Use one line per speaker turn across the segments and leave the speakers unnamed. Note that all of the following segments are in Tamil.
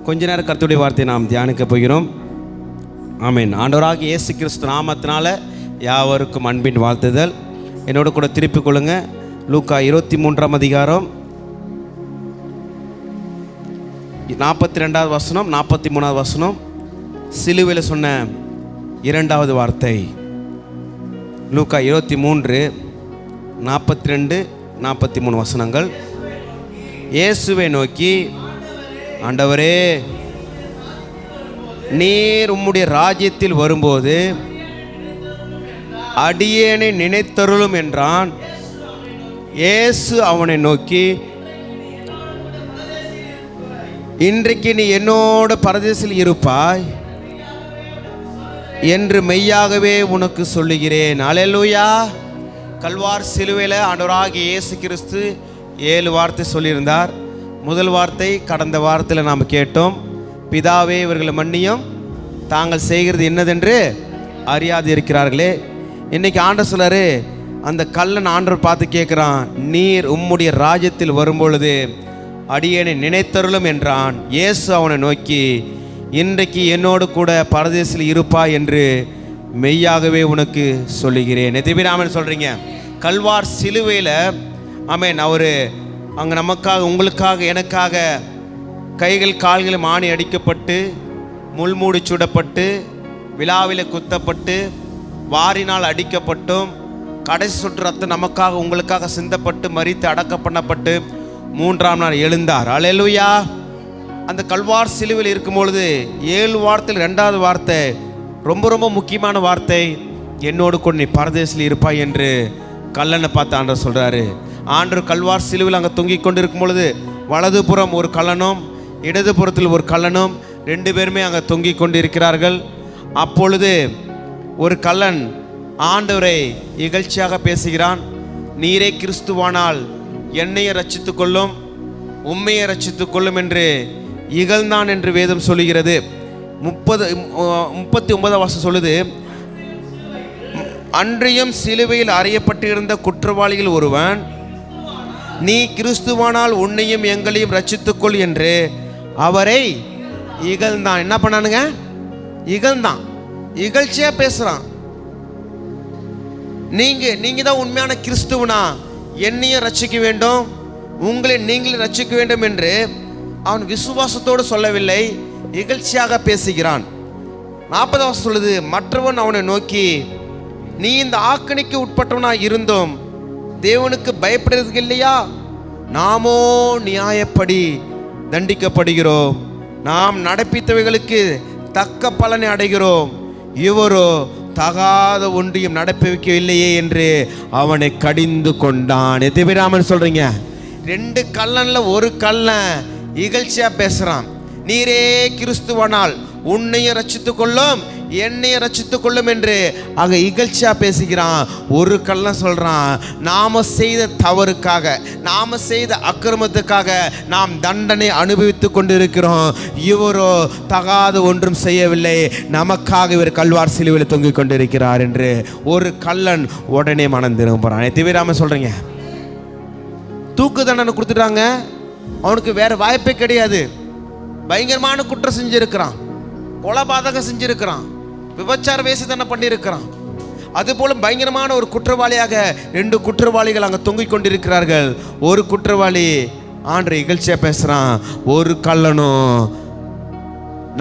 கொஞ்ச நேரம் கர்த்தருடைய வார்த்தையை நாம் தியானிக்க போகிறோம். ஆமென். ஆண்டவராகிய இயேசு கிறிஸ்து நாமத்தினால யாவருக்கும் அன்பின் வாழ்த்துதல். என்னோட கூட திருப்பிக் கொள்ளுங்க. லூக்கா 23ஆம் அதிகாரம் 42வது வசனம் 43வது வசனம், சிலுவையில் சொன்ன இரண்டாவது வார்த்தை. லூக்கா 23 42 43 வசனங்கள். இயேசுவை நோக்கி, ஆண்டவரே, நீர் உம்முடைய ராஜ்யத்தில் வரும்போது அடியேனை நினைத்தருளும் என்றான். இயேசு அவனை நோக்கி, இன்றைக்கு நீ என்னோட பரதேசில் இருப்பாய் என்று மெய்யாகவே உனக்கு சொல்லுகிறேன். அல்லேலூயா. கல்வார் சிலுவையில் ஆண்டவராகிய இயேசு கிறிஸ்து 7 வார்த்தை சொல்லியிருந்தார். முதல் வார்த்தை கடந்த வாரத்தில் நாம் கேட்டோம். பிதாவே, இவர்களை மன்னியும், தாங்கள் செய்கிறது என்னதென்று அறியாது இருக்கிறார்களே. இன்னைக்கு ஆண்டவர் சொல்றாரு, அந்த கல்லன் ஆண்டவர் பார்த்து கேட்குறான், நீர் உம்முடைய ராஜ்யத்தில் வரும்பொழுது அடியேனை நினைத்தருளும் என்றான். இயேசு அவனை நோக்கி, இன்றைக்கு என்னோடு கூட பரதேசில் இருப்பா என்று மெய்யாகவே உனக்கு சொல்லுகிறேன். எத்தனை பேர் ஆமென் சொல்கிறீங்க? கல்வார் சிலுவையில் ஆமென், அவர் அங்கே நமக்காக, உங்களுக்காக, எனக்காக கைகள் கால்கள் மானி அடிக்கப்பட்டு, முள்மூடி சுடப்பட்டு, விழாவில் குத்தப்பட்டு, வாரினால் அடிக்கப்பட்டும், கடைசி சொட்டு ரத்தம் நமக்காக உங்களுக்காக சிந்தப்பட்டு, மரித்து அடக்கம் பண்ணப்பட்டு 3ஆம் நாள் எழுந்தார். அல்லேலூயா. அந்த கல்வார் சிலுவையில் இருக்கும் பொழுது 7 வார்த்தையில் 2வது வார்த்தை ரொம்ப ரொம்ப முக்கியமான வார்த்தை. என்னோடு கூட நீ பரதேசில் இருப்பாய் என்று கல்லனை பார்த்து ஆண்டவர் சொல்கிறாரு. ஆண்டவர் கல்வார் சிலுவையில் அங்கே தொங்கிக் கொண்டு இருக்கும் பொழுது வலதுபுறம் ஒரு கல்லனும் இடதுபுறத்தில் ஒரு கல்லனும் 2 பேருமே அங்கே தொங்கிக் கொண்டு இருக்கிறார்கள். அப்பொழுது ஒரு கல்லன் ஆண்டவரை இகழ்ச்சியாக பேசுகிறான். நீரே கிறிஸ்துவானால் என்னையை ரட்சித்து கொள்ளும், உண்மையை ரட்சித்து கொள்ளும் என்று இகழ்ந்தான் என்று வேதம் சொல்லுகிறது. 39 வசனம் சொல்லுது, அன்றியும் சிலுவையில் அறையப்பட்டிருந்த குற்றவாளிகள் ஒருவன், நீ கிறிஸ்துவானால் உன்னையும் எங்களையும் ரட்சித்துக்கொள் என்று அவரை இகழ்ந்தான். என்ன பண்ணானுங்க? இகழ்ந்தான், இகழ்ச்சியா பேசுறான். நீங்க தான் உண்மையான கிறிஸ்துவனா, என்னையும் ரட்சிக்க வேண்டும், உங்களை நீங்களும் ரட்சிக்க வேண்டும் என்று அவன் விசுவாசத்தோடு சொல்லவில்லை, இகழ்ச்சியாக பேசுகிறான். 40 வசனம் சொல்லுது, மற்றவன் அவனை நோக்கி, நீ இந்த ஆக்கணிக்கு உட்பட்டவனா இருந்தோம் தேவனுக்கு பயப்படுறதுக்கு இல்லையா? நாமோ நியாயப்படி தண்டிக்கப்படுகிறோம், நாம் நடப்பித்தவைகளுக்கு தக்க பலனை அடைகிறோம், இவரோ தகாத ஒன்றையும் நடப்பிக்கவில்லையே என்று அவனை கடிந்து கொண்டான். எத்தனை பேர் ஆமென் சொல்றீங்க? 2 கல்லன்ல ஒரு கல்லன் இகழ்ச்சியா பேசுறான். நீரே கிறிஸ்துவானால் உன்னையும் ரட்சித்துக் கொள்ளும், என்னையும் ரட்சித்துக் கொள்ளும் என்று அங்க இகழ்ச்சியா பேசுகிறான். ஒரு கல்லன் சொல்றான், நாம செய்த தவறுக்காக, நாம செய்த அக்கிரமத்துக்காக நாம் தண்டனை அனுபவித்துக் கொண்டிருக்கிறோம், இவரோ தகாத ஒன்றும் செய்யவில்லை, நமக்காக இவர் கல்வார் சிலுவையில் தொங்கிக் கொண்டிருக்கிறார் என்று ஒரு கல்லன் உடனே மனம் திரும்புறான். தீவிராம சொல்றீங்க, தூக்கு தண்டனை கொடுத்துட்டாங்க, அவனுக்கு வேற வாய்ப்பே கிடையாது. பயங்கரமான குற்றம் செஞ்சிருக்கிறான், கொலைபாதகம் செஞ்சிருக்கிறான், விபச்சார வேசித்தனம் பண்ணியிருக்கிறான். அதுபோல பயங்கரமான ஒரு குற்றவாளியாக 2 குற்றவாளிகள் அங்கே தொங்கிக் கொண்டிருக்கிறார்கள். ஒரு குற்றவாளி ஆண்டவரை இகழ்ச்சியா பேசுறான், ஒரு கல்லனும்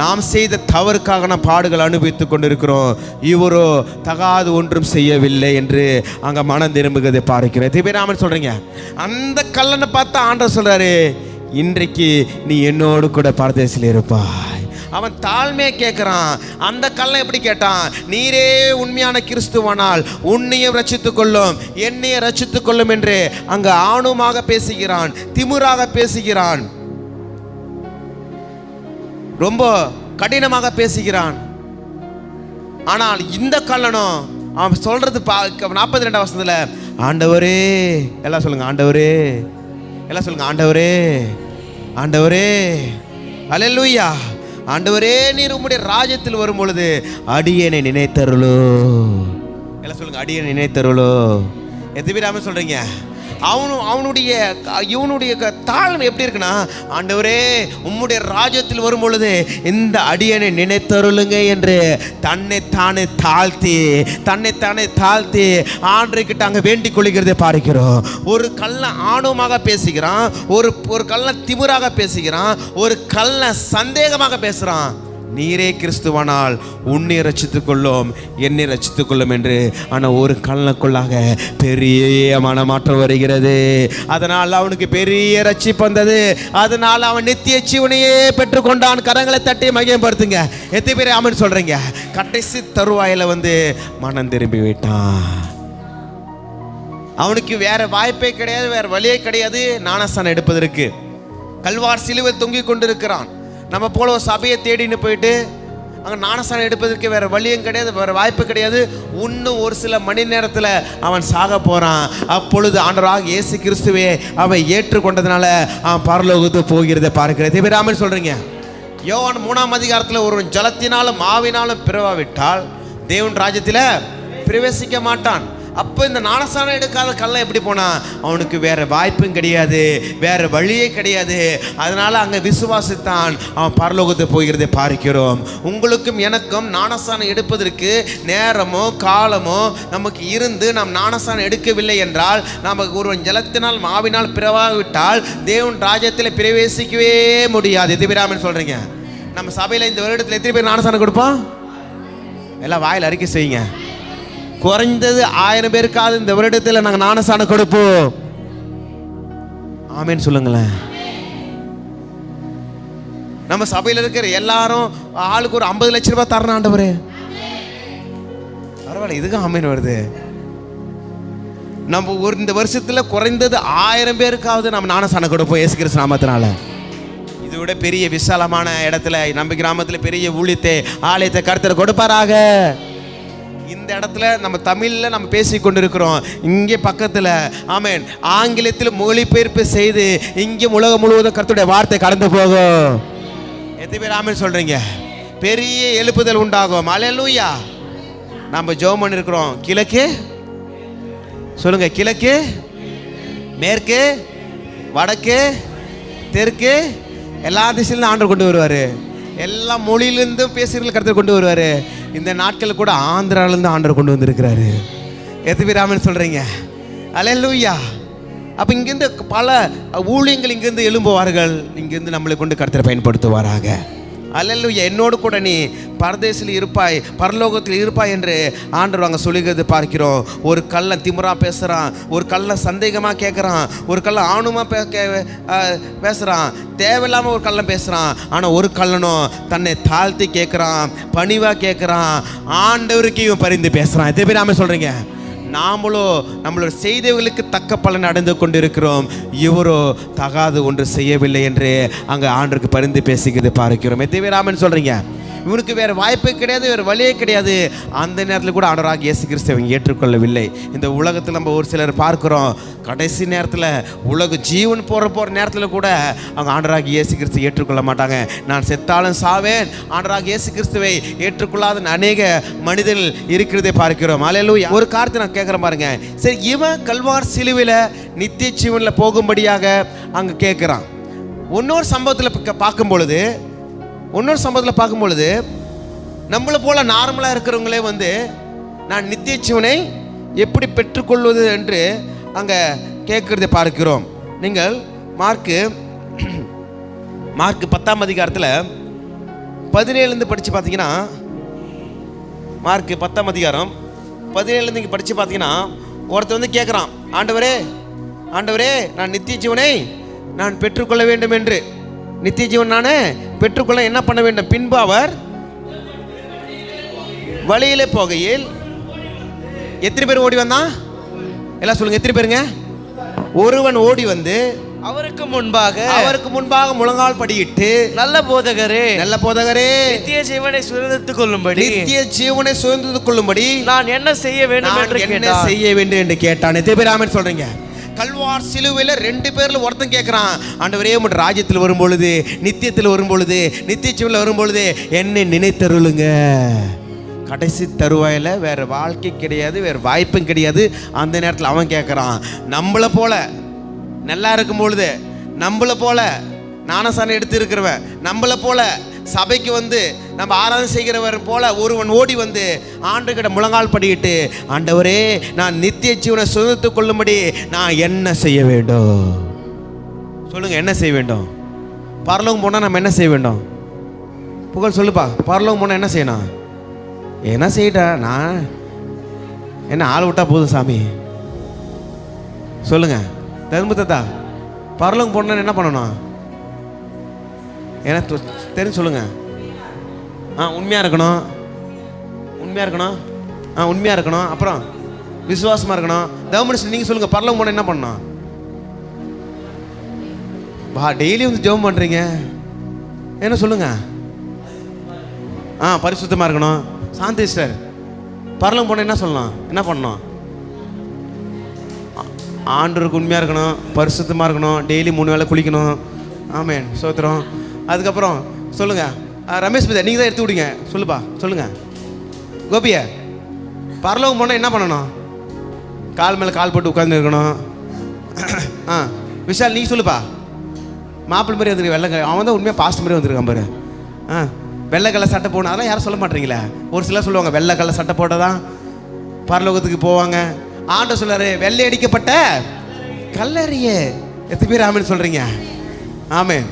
நாம் செய்த தவறுக்காக நாம் பாடுகள் அனுபவித்துக் கொண்டிருக்கிறோம், இவரோ தகாது ஒன்றும் செய்யவில்லை என்று அங்க மனம் திரும்புகிறதை பார்க்கிறேன். திபேராமன் சொல்றீங்க, அந்த கல்லனை பார்த்தா ஆண்டவர் சொல்றாரு, இன்றைக்கு நீ என்னோடு கூட பரதேசில் இருப்பாய். அவன் தாழ்மையை கேட்கிறான். அந்த கல்லன் எப்படி கேட்டான்? நீரே உண்மையான கிறிஸ்துவானால் உன்னையும் ரட்சித்துக் கொள்ளும், என்னையும் ரட்சித்துக் கொள்ளும் என்று அங்கு ஆணுமாக பேசுகிறான், திமிராக பேசுகிறான், ரொம்ப கடினமாக பேசுகிறான். ஆனால் இந்த கல்லனும் அவன் சொல்றது 42 வசனத்துல, ஆண்டவரே, எல்லாம் சொல்லுங்க, ஆண்டவரே, எல்லாம் சொல்லுங்க, ஆண்டவரே, ஆண்டவரே, அல்லேலூயா, ஆண்டவரே, நீர் உம்முடைய ராஜ்யத்தில் வரும் பொழுது அடியேனை நினைத்தருளோ. எல்லாம் சொல்லுங்க, அடியேனை நினைத்தருளோ. எத்தனை பேர் ஆமென் சொல்றீங்க? இவனுடைய தாழ்மை எப்படி இருக்குன்னா, ஆண்டவரே உம்முடைய ராஜ்யத்தில் வரும் பொழுது இந்த அடியனை நினைத்தருளுங்க என்று தன்னைத்தானே தாழ்த்தி ஆண்டவர்கிட்ட அங்க வேண்டிக் கொள்கிறதை பார்க்கிறோம். ஒரு கள்ள ஆணவமாக பேசுகிறான், ஒரு கள்ள திமிராக பேசுகிறான், ஒரு கள்ள சந்தேகமாக பேசுறான். நீரே கிறிஸ்துவானால் உன்னை ரட்சித்துக் கொள்ளும், என்னை ரட்சித்துக் கொள்ளும் என்று. ஆனால் ஒரு கல்லனுக்குள்ளாக பெரிய மனமாற்றம் வருகிறது. அதனால் அவனுக்கு பெரிய ரட்சிப்பு வந்தது. அதனால் அவன் நித்திய ஜீவனையே பெற்றுக்கொண்டான். கரங்களை தட்டி மகிமைப்படுத்துங்க. எத்தனை பேர் ஆமென் சொல்றீங்க? கடைசி தருவாயில மனம் திரும்பி விட்டான். அவனுக்கு வேற வாய்ப்பே கிடையாது, வேற வழியே கிடையாது ஞானஸ்நானம் எடுப்பதற்கு. கல்வார் சிலுவையில் தொங்கிக் கொண்டிருக்கிறான். நம்ம போல ஒரு சபையை தேடின்னு போயிட்டு அங்கே ஞானஸ்நானம் எடுப்பதற்கு வேறு வழியும் கிடையாது, வேறு வாய்ப்பு கிடையாது. இன்னும் ஒரு சில மணி நேரத்தில் அவன் சாக போகிறான். அப்பொழுது ஆண்டவராக இயேசு கிறிஸ்துவே அவன் ஏற்றுக்கொண்டதுனால அவன் பரலோகத்துக்கு போகிறதை பார்க்கிறேன். பேராமல் சொல்கிறீங்க. யோவான் 3ஆம் அதிகாரத்தில் ஒரு ஜலத்தினாலும் ஆவினாலும் பிறவாவிட்டால் தேவன் ராஜ்யத்தில் பிரவேசிக்க மாட்டான். அப்போ இந்த ஞானஸ்நானம் எடுக்காத கள்ளன் எப்படி போனான்? அவனுக்கு வேற வாய்ப்பும் கிடையாது, வேற வழியே கிடையாது. அதனால அங்கே விசுவாசித்தான், அவன் பரலோகத்தை போகிறதை பார்க்கிறோம். உங்களுக்கும் எனக்கும் ஞானஸ்நானம் எடுப்பதற்கு நேரமோ காலமோ நமக்கு இருந்து நாம் ஞானஸ்நானம் எடுக்கவில்லை என்றால், நமக்கு ஒருவன் ஜலத்தினால் ஆவினால் பிறவாவிட்டால் தேவன் ராஜ்யத்தில் பிரவேசிக்கவே முடியாது. எத்தனை பேர் ஆமென் சொல்றீங்க? நம்ம சபையில் இந்த வருடத்தில் எத்தனை பேர் ஞானஸ்நானம் கொடுப்போம்? எல்லாம் வாயில் அறிக்கை செய்யுங்க. குறைந்தது 1000 பேருக்காவது இந்த வருடத்தில் நாங்கள் ஞானஸ்நானம் கொடுப்போம். ஆமென் சொல்லுங்களேன். நம்ம சபையில் இருக்கிற எல்லாரும் ஆளுக்கு ஒரு 50 லட்சம் ரூபாய் தரணும் ஆண்டவரே. பரவாயில்ல, இதுக்கு ஆமென் வருது. நம்ம இந்த வருஷத்துல குறைந்தது 1000 பேருக்காவது நம்ம ஞானஸ்நானம் கொடுப்போம் இயேசு கிறிஸ்து நாமத்தினால. இதை விட பெரிய விசாலமான இடத்துல நம்ம கிராமத்தில் பெரிய ஊழியத்தை ஆலயத்தை கர்த்தர் கொடுப்பாராக. இந்த இடத்துல நம்ம தமிழில் நம்ம பேசி கொண்டிருக்கிறோம். இங்கே பக்கத்தில் ஆமென் ஆங்கிலத்தில் மொழிபெயர்ப்பு செய்து இங்கே உலகம் முழுவதும் கர்த்தருடைய வார்த்தை கடந்து போகும். எத்தனை பேர் ஆமென் சொல்றீங்க? பெரிய எழுப்புதல் உண்டாகும். அல்லேலூயா. நம்ம ஜெபம் பண்ணிருக்கிறோம். கிழக்கு சொல்லுங்க, கிழக்கு, மேற்கு, வடக்கு, தெற்கு, எல்லா திசையிலும் ஆண்டவர் கொண்டு வருவார். எல்லா மொழியிலிருந்தும் பேசுகிறவர்கள் கருத்தை கொண்டு வருவார். இந்த நாட்கள் கூட ஆந்திராவிலேருந்து ஆண்டவர் கொண்டு வந்திருக்கிறாரு. எத்தனை பேர் ஆமென் சொல்கிறீங்க? அல்லேலூயா. அப்போ இங்கேருந்து பல ஊழியங்கள் இங்கேருந்து எழும்புவார்கள். இங்கேருந்து நம்மளை கொண்டு கர்த்தரை பயன்படுத்துவாராக. அல்லேலூயா. என்னோடு கூட நீ பரதேசில் இருப்பாய், பரலோகத்தில் இருப்பாய் என்று ஆண்டவர் அங்கே சொல்லுகிறது பார்க்கிறோம். ஒரு கள்ளன் திமிரா பேசுகிறான், ஒரு கள்ளன் சந்தேகமாக கேட்குறான், ஒரு கள்ளன் ஆணுமாக பேசுகிறான், தேவையில்லாமல் ஒரு கள்ளன் பேசுகிறான். ஆனால் ஒரு கள்ளனும் தன்னை தாழ்த்தி கேட்குறான், பணிவாக கேட்குறான், ஆண்டவருக்கு இவன் பரிந்து பேசுகிறான். எத்தனை பேர் ஆமென் சொல்கிறீங்க? நாமளோ நம்மளோட செய்தவர்களுக்கு தக்க பலன் அடைந்து கொண்டிருக்கிறோம். இவரோ தகாது ஒன்று செய்யவில்லை என்று அங்கே ஆண்டவருக்கு பரிந்து பேசிக்கிறது பார்க்கிறோம். எத்தனை பேர் ஆமென் சொல்கிறீங்க? இவனுக்கு வேறு வாய்ப்பே கிடையாது, வேறு வழியே கிடையாது. அந்த நேரத்தில் கூட ஆண்டவராக இயேசு கிறிஸ்து அவங்க ஏற்றுக்கொள்ளவில்லை. இந்த உலகத்தில் நம்ம ஒரு சிலர் பார்க்குறோம், கடைசி நேரத்தில் உலக ஜீவன் போகிற நேரத்தில் கூட அவங்க ஆண்டவராக இயேசு கிறிஸ்து ஏற்றுக்கொள்ள மாட்டாங்க. நான் செத்தாலும் சாவேன், ஆண்டவராக இயேசு கிறிஸ்துவை ஏற்றுக்கொள்ளாத அநேக மனிதர்கள் இருக்கிறதை பார்க்கிறோம். அல்லேலூயா. ஒரு காரியத்தை நான் கேட்குறேன் பாருங்க. சரி, இவன் கல்வார் சிலுவையில் நித்திய ஜீவனில் போகும்படியாக அங்கே கேட்குறான். இன்னொரு சம்பவத்தில் பார்க்கும் பொழுது நம்மளை போல நார்மலாக இருக்கிறவங்களே நான் நித்திய ஜீவனை எப்படி பெற்றுக்கொள்வது என்று அங்கே கேட்கறதை பார்க்கிறோம். நீங்கள் மார்க்கு 10ஆம் அதிகாரத்தில் 17 படித்து பார்த்தீங்கன்னா, மார்க்கு 10ஆம் அதிகாரம் 17 இங்கே படித்து பார்த்தீங்கன்னா, ஒருத்தர் கேட்குறான், ஆண்டவரே நான் நித்திய ஜீவனை நான் பெற்றுக்கொள்ள வேண்டும் என்று. நித்திய ஜீவன் நான் பெற்றுக்கொள்ள என்ன பண்ண வேண்டும்? பின்பு அவர் வழியிலே போகையில் எத்தனை பேர் ஓடி வந்தான்? எல்லாம் சொல்லுங்க, எத்தனை பேருங்க? ஒருவன் ஓடி வந்து அவருக்கு முன்பாக முழங்கால் படியிட்டு, நல்ல போதகரே நித்திய ஜீவனை சுதந்திரத்துக் கொள்ளும்படி நான் என்ன செய்ய வேண்டும் என்று கேட்டான். எத்தனை பேர் ஆமென் சொல்றீங்க? கல்வார் சிலுவையில் 2 பேர்ல ஒருத்தன் கேட்குறான், ஆண்டவரே உம்முடைய ராஜ்யத்தில் வரும்பொழுது, நித்தியத்தில் வரும்பொழுது, நித்திய ஜீவனில் வரும்பொழுது என்னை நினைத்தருளுங்க. கடைசி தருவாயில் வேறு வாழ்க்கை கிடையாது, வேறு வாய்ப்பும் கிடையாது. அந்த நேரத்தில் அவன் கேட்குறான், நம்மளை போல நல்லா இருக்கும் பொழுது, நம்மளை போல ஞானஸ்நானம் எடுத்து இருக்கிறவன், நம்மளை போல சபைக்கு வந்து நம்ம ஆராதனை செய்கிறவர் போல ஒருவன் ஓடி வந்து ஆண்டவர்கிட்ட முழங்கால் படிக்கிட்டு, ஆண்டவரே நான் நித்திய ஜீவனை சுதந்திரத்துக் கொள்ளும்படி நான் என்ன செய்ய வேண்டும்? சொல்லுங்க, என்ன செய்ய வேண்டும்? பரலோகம் போனால் நம்ம என்ன செய்ய வேண்டும்? புகழ் சொல்லுப்பா. பரலோகம் போனால் என்ன செய்யணும்? என்ன செய்யிட்டேன் நான், என்ன ஆள் விட்டா போதும் சாமி. சொல்லுங்க தர்மத்தா, பரலோகம் போனால் என்ன பண்ணணும்? எனக்கு தெரிஞ்சு சொல்லுங்க. உண்மையாக இருக்கணும், உண்மையாக இருக்கணும், உண்மையாக இருக்கணும். அப்புறம் விசுவாசமாக இருக்கணும். தேவமனுஷன் நீங்கள் சொல்லுங்கள், பரலோகம் போனால் என்ன பண்ணணும்? டெய்லி வந்து ஜெபம் பண்ணுறீங்க, என்ன சொல்லுங்க? பரிசுத்தமாக இருக்கணும். சாந்தி சார், பரலோகம் போனால் என்ன சொல்லணும், என்ன பண்ணணும்? ஆண்டவருக்கு உண்மையாக இருக்கணும், பரிசுத்தமாக இருக்கணும், டெய்லி 3 வேளை குளிக்கணும். ஆமேன், சோத்திரம். அதுக்கப்புறம் சொல்லுங்கள் ரமேஷ் பிதா, நீங்கள் தான் எடுத்து விடுங்க. சொல்லுப்பா, சொல்லுங்கள் கோபிய. பரலோகம் போனால் என்ன பண்ணணும்? கால் மேலே கால் போட்டு உட்காந்து இருக்கணும். விஷால் நீங்கள் சொல்லுப்பா. மாப்பிள்ளை மாதிரி வந்துருக்கு, வெள்ளை, அவன் தான் உண்மையாக பாஸ்ட் மாதிரி வந்துருக்கான் பாரு. வெள்ளை கலர் சட்டை போடணும், அதெல்லாம் யாரும் சொல்ல மாட்டீங்களே. ஒரு சிலர் சொல்லுவாங்க வெள்ளை கலர் சட்டை போட்டால் தான் பரலோகத்துக்கு போவாங்க. ஆண்டவர் சொல்றாரு, வெள்ளை அடிக்கப்பட்ட கல்லறையே. எத்தனை பேர் ஆமேன்னு சொல்கிறீங்க? ஆமேன்,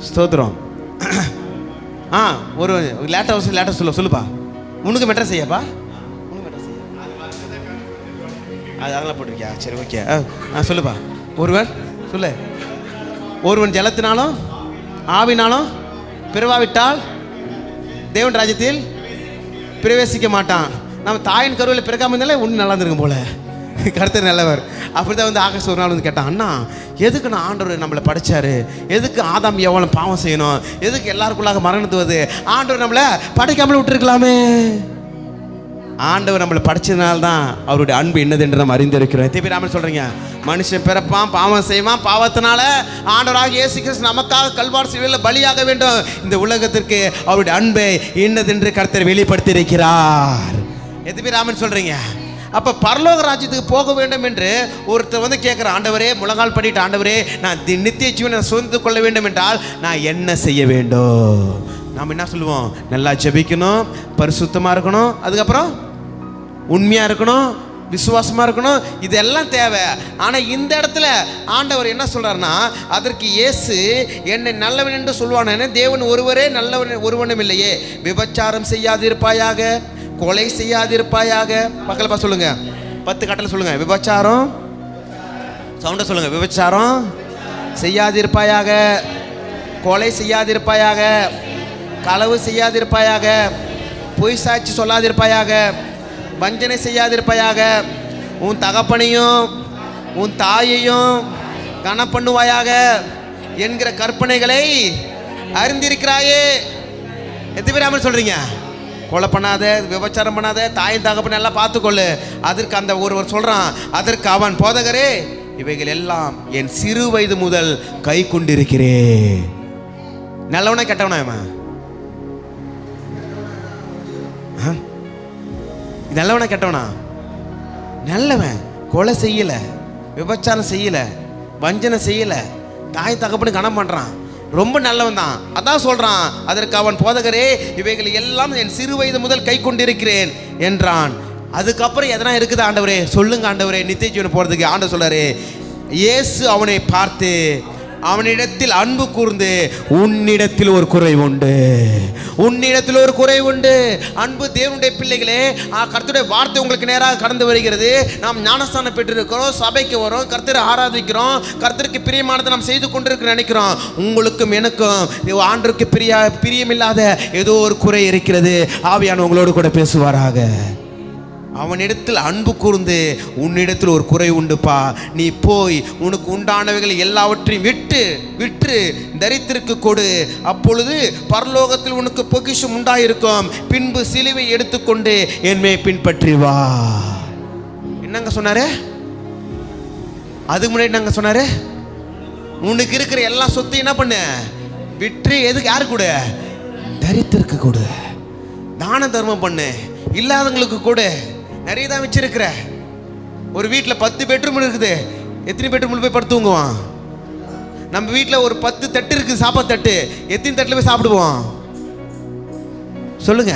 ஸ்தோத்திரம். ஒரு லேட்டாக சொல்லுப்பா. உனக்கு மெட்ரஸ் செய்யப்பா, உனக்கு மெட்ரஸ் செய்ய அதெல்லாம் போட்டிருக்கியா? சரி, ஓகே. சொல்லுப்பா. ஒருவன் சொல்லு, ஒருவன் ஜலத்தினாலும் ஆவினாலும் பிறவாவிட்டால் தேவன் ராஜ்யத்தில் பிரவேசிக்க மாட்டான். நம்ம தாயின் கருவில் பிறக்காம இருந்தாலே ஒன்றும் நல்லா இருந்திருக்கும் போல. கருத்து நல்லவர். அப்படி தான் வந்து ஆகாஷ் ஒரு நாள் வந்து கேட்டான், அண்ணா எதுக்கு நான் ஆண்டவர் நம்மளை படித்தார், எதுக்கு ஆதாம் எவ்வளோ பாவம் செய்யணும், எதுக்கு எல்லாருக்குள்ளாக மரணத்துவது, ஆண்டவர் நம்மளை படிக்காமல் விட்டுருக்கலாமே. ஆண்டவர் நம்மளை படித்ததுனால்தான் அவருடைய அன்பு என்னது என்று நம்ம அறிந்திருக்கிறோம். எத்தனை பேர் ஆமென் சொல்கிறீங்க? மனுஷன் பிறப்பான், பாவம் செய்வான், பாவத்தினால ஆண்டவராக இயேசு கிறிஸ்து நமக்காக கல்வாரி சிலுவையில் பலியாக வேண்டும். இந்த உலகத்திற்கு அவருடைய அன்பை என்னதென்று கர்த்தர் வெளிப்படுத்தி இருக்கிறார். எத்தனை பேர் ஆமென் சொல்கிறீங்க? அப்போ பரலோக ராஜ்யத்துக்கு போக வேண்டும் என்று ஒருத்தர் வந்து கேட்குற, ஆண்டவரே முழங்கால் பண்ணிட்டு, ஆண்டவரே நான் நித்திய ஜீவனை சுதந்திரத்துக் கொள்ள வேண்டும் என்றால் நான் என்ன செய்ய வேண்டும்? நாம் என்ன சொல்லுவோம்? நல்லா ஜெபிக்கணும், பரிசுத்தமாக இருக்கணும், அதுக்கப்புறம் உண்மையாக இருக்கணும், விசுவாசமாக இருக்கணும். இதெல்லாம் தேவை. ஆனால் இந்த இடத்துல ஆண்டவர் என்ன சொல்கிறாருன்னா, அதற்கு இயேசு என்னை நல்லவன் என்று சொல்வானே, தேவன் ஒருவரே நல்லவன் ஒருவனும் இல்லையே. விபச்சாரம் செய்யாதிருப்பாயாக, கொலை செய்யாதிருப்பாயாக. பக்கலப்பா சொல்லுங்க, 10 கட்டளை சொல்லுங்க. விபச்சாரம், சவுண்டை சொல்லுங்க. விபச்சாரம் செய்யாதிருப்பாயாக, கொலை செய்யாதிருப்பாயாக, களவு செய்யாதிருப்பாயாக, பொய் சாட்சி சொல்லாதிருப்பாயாக, வஞ்சனை செய்யாதிருப்பாயாக, உன் தகப்பனையும் உன் தாயையும் கனம் பண்ணுவாயாக என்கிற கற்பனைகளை அறிந்திருக்கிறாயே. எத்தனை பேர் ஆமென் சொல்றீங்க? கொலை பண்ணாத, விபச்சாரம் பண்ணாத, தாயின் தகப்பனை எல்லாம் பார்த்துக்கொள்ளு. அதற்கு அந்த ஒருவர் சொல்றான், அதற்கு அவன், போதகரே இவைகள் எல்லாம் என் சிறு வயது முதல் கை கொண்டிருக்கிறேன். நல்லவனா கெட்டவனா? நல்லவனா கெட்டவனா? நல்லவன். கொலை செய்யல, விபச்சாரம் செய்யல, வஞ்சனை செய்யல, தாய் தகப்பனு கனம் பண்றான், ரொம்ப நல்லவன் தான். அதான் சொல்றான், அதற்கு அவன், போதகரே இவைகள் எல்லாம் என் சிறு வயது முதல் கை கொண்டிருக்கிறேன் என்றான். அதுக்கப்புறம் எதனா இருக்குது ஆண்டவரே? சொல்லுங்க ஆண்டவரே, நித்திய ஜீவன் போறதுக்கு. ஆண்டவர் சொல்றாரு, இயேசு அவனை பார்த்து அவனிடத்தில் அன்பு கூர்ந்து, உன்னிடத்தில் ஒரு குறை உண்டு, உன்னிடத்தில் ஒரு குறை உண்டு. அன்பு தேவனுடைய பிள்ளைகளே, கர்த்தருடைய வார்த்தை உங்களுக்கு நேராக கடந்து வருகிறது. நாம் ஞானஸ்தானம் பெற்றிருக்கிறோம், சபைக்கு வரோம், கர்த்தரை ஆராதிக்கிறோம், கர்த்தருக்கு பிரியமானதை நாம் செய்து கொண்டிருக்க நினைக்கிறோம். உங்களுக்கும் எனக்கும் ஆண்டவருக்கு பிரியமில்லாத ஏதோ ஒரு குறை இருக்கிறது. ஆவியானவர் உங்களோடு கூட பேசுவாராக. அவனிடத்தில் அன்பு கூர்ந்து, உன்னிடத்தில் ஒரு குறை உண்டுப்பா, நீ போய் உனக்கு உண்டானவைகள் எல்லாவற்றையும் விற்று தரித்திற்கு கொடு, அப்பொழுது பரலோகத்தில் உனக்கு பொக்கிஷம் உண்டாயிருக்கும். பின்பு சிலுவை எடுத்துக்கொண்டு என்னை பின்பற்றி வா. என்னங்க சொன்னாரு? அதுக்கு முன்னாடி நாங்க சொன்னாரு, உனக்கு இருக்கிற எல்லா சொத்தையும் என்ன பண்ணு, விற்று எதுக்கு, யாரு கூட? தரித்திற்கு கொடு. தான தர்மம் பண்ணு, இல்லாதவங்களுக்கு கூட. நிறைய தான் வச்சிருக்கிற. ஒரு வீட்டில் 10 பெட்ரூம் இருக்குது, எத்தனை பெட்ரூம்ல போய் படுத்து தூங்குவான்? நம்ம வீட்டில் ஒரு 10 தட்டு இருக்குது, சாப்பாடு தட்டு, எத்தனை தட்டில் போய் சாப்பிடுவோம் சொல்லுங்க?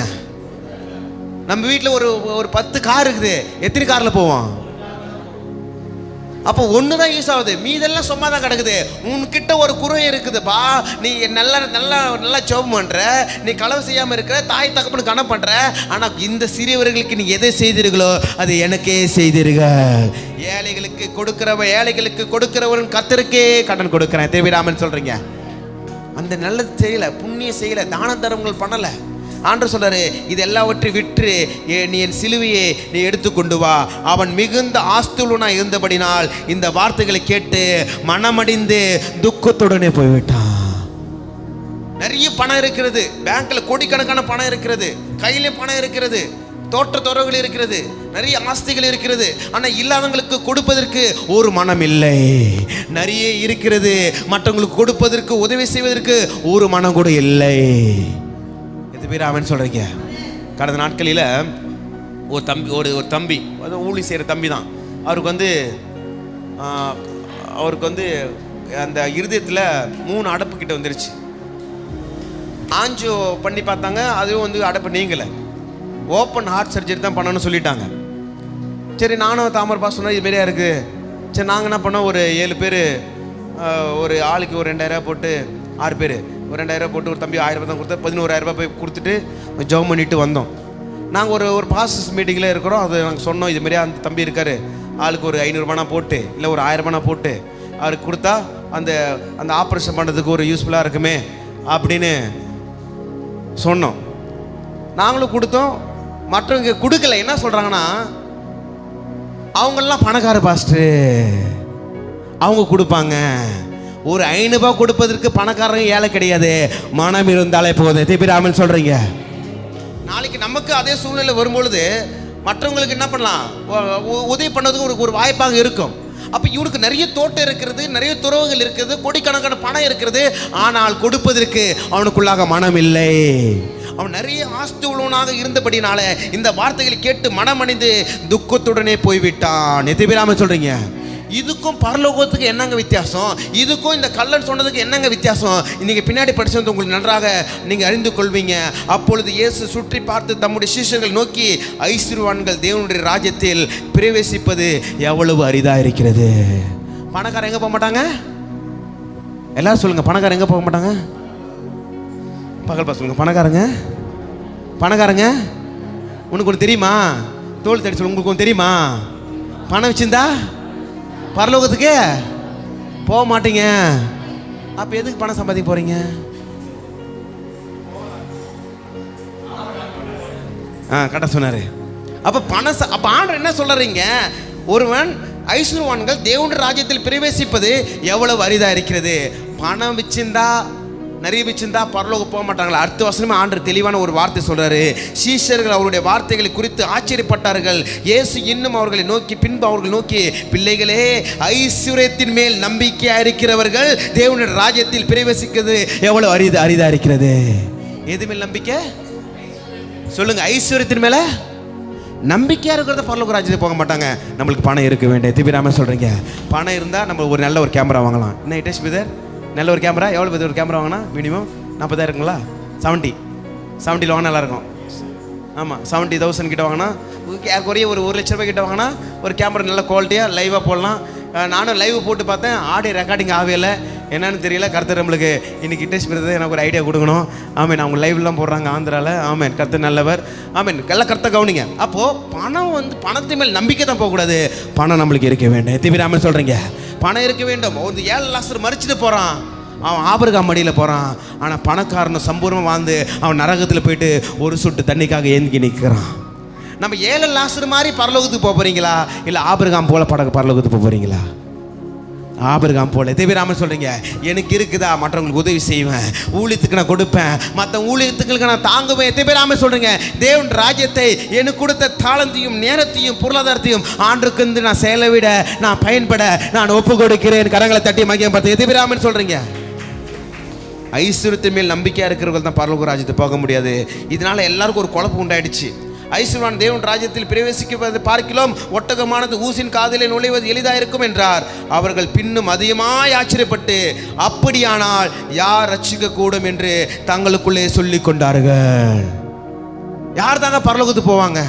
நம்ம வீட்டில் ஒரு 10 கார் இருக்குது, எத்தனை காரில் போவோம்? அப்போ ஒன்று தான் யூஸ் ஆகுது, மீதெல்லாம் சும்மா தான் கிடக்குது. உன்கிட்ட ஒரு குறை இருக்குதுப்பா, நீ நல்லா நல்லா நல்லா ஜெபம் பண்ணுற, நீ களவு செய்யாமல் இருக்கிற, தாய் தகப்பனுக்கு கணம் பண்ணுற. ஆனால் இந்த சிறியவர்களுக்கு நீ எதை செய்தீர்களோ அது எனக்கே செய்தீர்கள். ஏழைகளுக்கு கொடுக்கிறவன் கர்த்தருக்கே கடன் கொடுக்குறேன். தேவையிடாமல் சொல்கிறீங்க. அந்த நல்லது செய்யலை, புண்ணியம் செய்யலை, தான தர்மங்கள் பண்ணலை. ஆண்டவர் சொல்றாரு, இது எல்லாவற்றையும் விற்று நீ என் சிலுவையை நீ எடுத்துக்கொண்டு வா. அவன் மிகுந்த ஆஸ்தியுள்ளவனா இருந்தபடினால் இந்த வார்த்தைகளை கேட்டு மனமடிந்து துக்கத்துடனே போய்விட்டான். நிறைய பணம் இருக்கிறது, பேங்க்ல கோடிக்கணக்கான பணம் இருக்கிறது, கையில பணம் இருக்கிறது, தோற்றத்துறவுகள் இருக்கிறது, நிறைய ஆஸ்திகள் இருக்கிறது. ஆனா இல்லாதவங்களுக்கு கொடுப்பதற்கு ஒரு மனம் இல்லை. நிறைய இருக்கிறது, மற்றவங்களுக்கு கொடுப்பதற்கு உதவி செய்வதற்கு ஒரு மனம் கூட இல்லை. பேர் அவன் சொல்றீங்க. கடந்த நாட்களில் ஒரு தம்பி, அது ஊழி செய்கிற தம்பி தான். அவருக்கு வந்து அந்த இருதயத்தில் 3 அடப்பு கிட்ட வந்துருச்சு. ஆஞ்சோ பண்ணி பார்த்தாங்க, அதுவும் வந்து அடப்பு நீங்கலை. ஓப்பன் ஹார்ட் சர்ஜரி தான் பண்ணணும்னு சொல்லிட்டாங்க. சரி, நானும் தாமர் பாஸ் சொன்னால் இது மாரியா இருக்குது. சரி, நாங்கள் என்ன பண்ணோம், ஒரு 7 பேர், ஒரு ஆளுக்கு ஒரு 2000 போட்டு 6 பேர் ஒரு 2000 போட்டு, ஒரு தம்பி 1000 தான் கொடுத்தா 11000 போய் கொடுத்துட்டு ஜெபம் பண்ணிட்டு வந்தோம். நாங்கள் ஒரு பாஸ்டர்ஸ் மீட்டிங்கில் இருக்கிறோம். அது நாங்கள் சொன்னோம், இது மாதிரி அந்த தம்பி இருக்கார், ஆளுக்கு ஒரு 500 ரூபாய் போட்டு, இல்லை ஒரு 1000 ரூபாய் போட்டு அவருக்கு கொடுத்தா அந்த ஆப்ரேஷன் பண்ணுறதுக்கு ஒரு யூஸ்ஃபுல்லாக இருக்குமே அப்படின்னு சொன்னோம். நாங்களும் கொடுத்தோம். மற்றவங்க கொடுக்கல. என்ன சொல்கிறாங்கன்னா, அவங்கெல்லாம் பணக்கார பாஸ்டர், அவங்க கொடுப்பாங்க. ஒரு 500 ரூபாய் கொடுப்பதற்கு பணக்காரங்க ஏழை கிடையாது, மனம் இருந்தாலே போதும். திருப்பிராமன் சொல்றீங்க. நாளைக்கு நமக்கு அதே சூழ்நிலை வரும்பொழுது மற்றவங்களுக்கு என்ன பண்ணலாம், உதவி பண்ணதுக்கு ஒரு வாய்ப்பாக இருக்கும். அப்போ இவனுக்கு நிறைய தோட்டம் இருக்கிறது, நிறைய துறவுகள் இருக்கிறது, கோடிக்கணக்கான பணம் இருக்கிறது. ஆனால் கொடுப்பதற்கு அவனுக்குள்ளாக மனம் இல்லை. அவன் நிறைய ஆஸ்தி உள்ளவனாக இருந்தபடினால இந்த வார்த்தைகளை கேட்டு மனமணிந்து துக்கத்துடனே போய்விட்டான். எதிராம சொல்றீங்க. இதுக்கும் பரலோகத்துக்கு என்னங்க வித்தியாசம்? இதுக்கும் இந்த கள்ளன் சொன்னதுக்கு என்னங்க வித்தியாசம்? இன்னைக்கு பின்னாடி படிச்சது உங்களுக்கு நன்றாக நீங்க அறிந்து கொள்வீங்க. அப்பொழுது இயேசு சுற்றி பார்த்து தம்முடைய சீஷர்கள் நோக்கி, ஐஸ்வர்யவான்கள் தேவனுடைய ராஜ்யத்தில் பிரவேசிப்பது எவ்வளவு அரிதா இருக்கிறது. பணக்காரங்க எங்க போக மாட்டாங்க? எல்லாரும் சொல்லுங்க, பணக்காரங்க எங்க போக மாட்டாங்க? பகல் பாஸ் சொல்லுங்க. பணக்காரங்க உனக்கு ஒன்று தெரியுமா? தோல் தடி சொல்லுங்க. உங்களுக்கு ஒன்று தெரியுமா? பணம் வச்சிருந்தா பரலோகத்துக்கு போக மாட்டீங்க. அப்ப எதுக்கு பணம் சம்பாதிக்க போறீங்க? கரெக்டா சொன்னாரு. அப்ப அப்ப ஆண்டவர் என்ன சொல்றீங்க? ஒருவன் ஐஸ்வர்யவான்கள் தேவனுடைய ராஜ்யத்தில் பிரவேசிப்பது எவ்வளவு அரிதா இருக்கிறது. பணம் வச்சிருந்தா, நிறைய வச்சிருந்தா பரலோகம் போக மாட்டாங்களா? அடுத்த வசனமே ஆண்டவர் தெளிவான ஒரு வார்த்தை சொல்றாரு. சீஷர்கள் அவருடைய வார்த்தைகளை குறித்து ஆச்சரியப்பட்டார்கள். இயேசு இன்னும் அவர்களை நோக்கி, பின்பு அவர்கள் நோக்கி, பிள்ளைகளே, ஐஸ்வர்யத்தின் மேல் நம்பிக்கையா இருக்கிறவர்கள் தேவனுடைய ராஜ்யத்தில் பிரவேசிக்கிறது எவ்வளவு அரிதா இருக்கிறது. எது மேல் நம்பிக்கை சொல்லுங்க? ஐஸ்வர்யத்தின் மேல நம்பிக்கையா இருக்கிறத பரலோக ராஜ்யத்துக்கு போக மாட்டாங்க. நம்மளுக்கு பணம் இருக்க வேண்டிய திபிராம சொல்றீங்க. பணம் இருந்தா நம்ம ஒரு நல்ல ஒரு கேமரா வாங்கலாம். என்ன இட்டேஷ் பிதர், நல்ல ஒரு கேமரா எவ்வளோ பேர் ஒரு கேமரா வாங்கினா மினிமம் 40,000ங்களா? 70 வாங்கினா நல்லாயிருக்கும். ஆமாம், 70,000 கிட்ட வாங்கினா, குறைய ஒரு 1 லட்ச ரூபாய் கிட்ட வாங்கினா ஒரு கேமரா நல்ல குவாலிட்டியாக லைவாக போடலாம். நானும் லைவ் போட்டு பார்த்தேன், ஆடியோ ரெக்கார்டிங் ஆகலை, என்னன்னு தெரியல. கர்த்தர் நம்மளுக்கு இன்னைக்கு டெஸ்ட் பண்ணுறது எனக்கு ஒரு ஐடியா கொடுக்கணும். ஆமேன். அவங்க லைவ்லாம் போடுறாங்க ஆந்திராவில். ஆமேன். கர்த்தர் நல்லவர். ஆமேன். எல்லாம் கர்த்தர் கவனிங்க. அப்போது பணம் பணத்து மேல் நம்பிக்கை தான் போகக்கூடாது, பணம் நம்மளுக்கு இருக்க வேண்டும். திபிராமன் சொல்கிறீங்க. பணம் இருக்க வேண்டும். ஒரு 7 லாசர் மறிச்சுட்டு போகிறான், அவன் ஆபிரகாம் மடியில் போகிறான். ஆனால் பணக்காரனை சம்பூர்ணமாக வாழ்ந்து அவன் நரகத்தில் போயிட்டு ஒரு சொட்டு தண்ணிக்காக ஏங்கி நிற்கிறான். நம்ம 7 லாசர் மாதிரி பரலோகத்துக்கு போக போகிறீங்களா, இல்லை ஆபிரகாம் போல பரலோகத்துக்கு போக போகிறீங்களா? ஆபிரகாம் போல. தேவிராமன் சொல்றீங்க, எனக்கு இருக்குதா, மற்றவங்களுக்கு உதவி செய்வேன், ஊழியத்துக்கு நான் கொடுப்பேன், மற்ற ஊழியத்துக்கு நான் தாங்குவேன். தேவிராமன் சொல்றீங்க, தேவன் ராஜ்யத்தை எனக்கு கொடுத்த தாளந்தையும் நேரத்தையும் பொருளாதாரத்தையும் ஆண்டுக்கு நான் செயலை விட நான் பயன்பட நான் ஒப்பு கொடுக்கிறேன். கரங்களை தட்டி மகிமைப்படுத்த தேவிராமன் சொல்றீங்க. ஐஸ்வர்யத்தின் மேல் நம்பிக்கையாக இருக்கிறவர்கள் தான் பரலோக ராஜ்யத்தை போக முடியாது. இதனால எல்லாருக்கும் ஒரு குழப்பம் உண்டாயிடுச்சு. ஐஸ்வர்யவான் தேவன் ராஜ்யத்தில் பிரவேசிக்குவது பார்க்கிலும் ஒட்டகமானது ஊசின் காதிலே நுழைவது எளிதாயிருக்கும் என்றார். அவர்கள் பின்னும் அதிகமாய் ஆச்சரியப்பட்டு, அப்படியானால் யார் ரட்சிக்க கூடும் என்று தங்களுக்குள்ளே சொல்லிக் கொண்டார்கள். யார் தாங்க பரலோகத்துக்கு போவாங்க?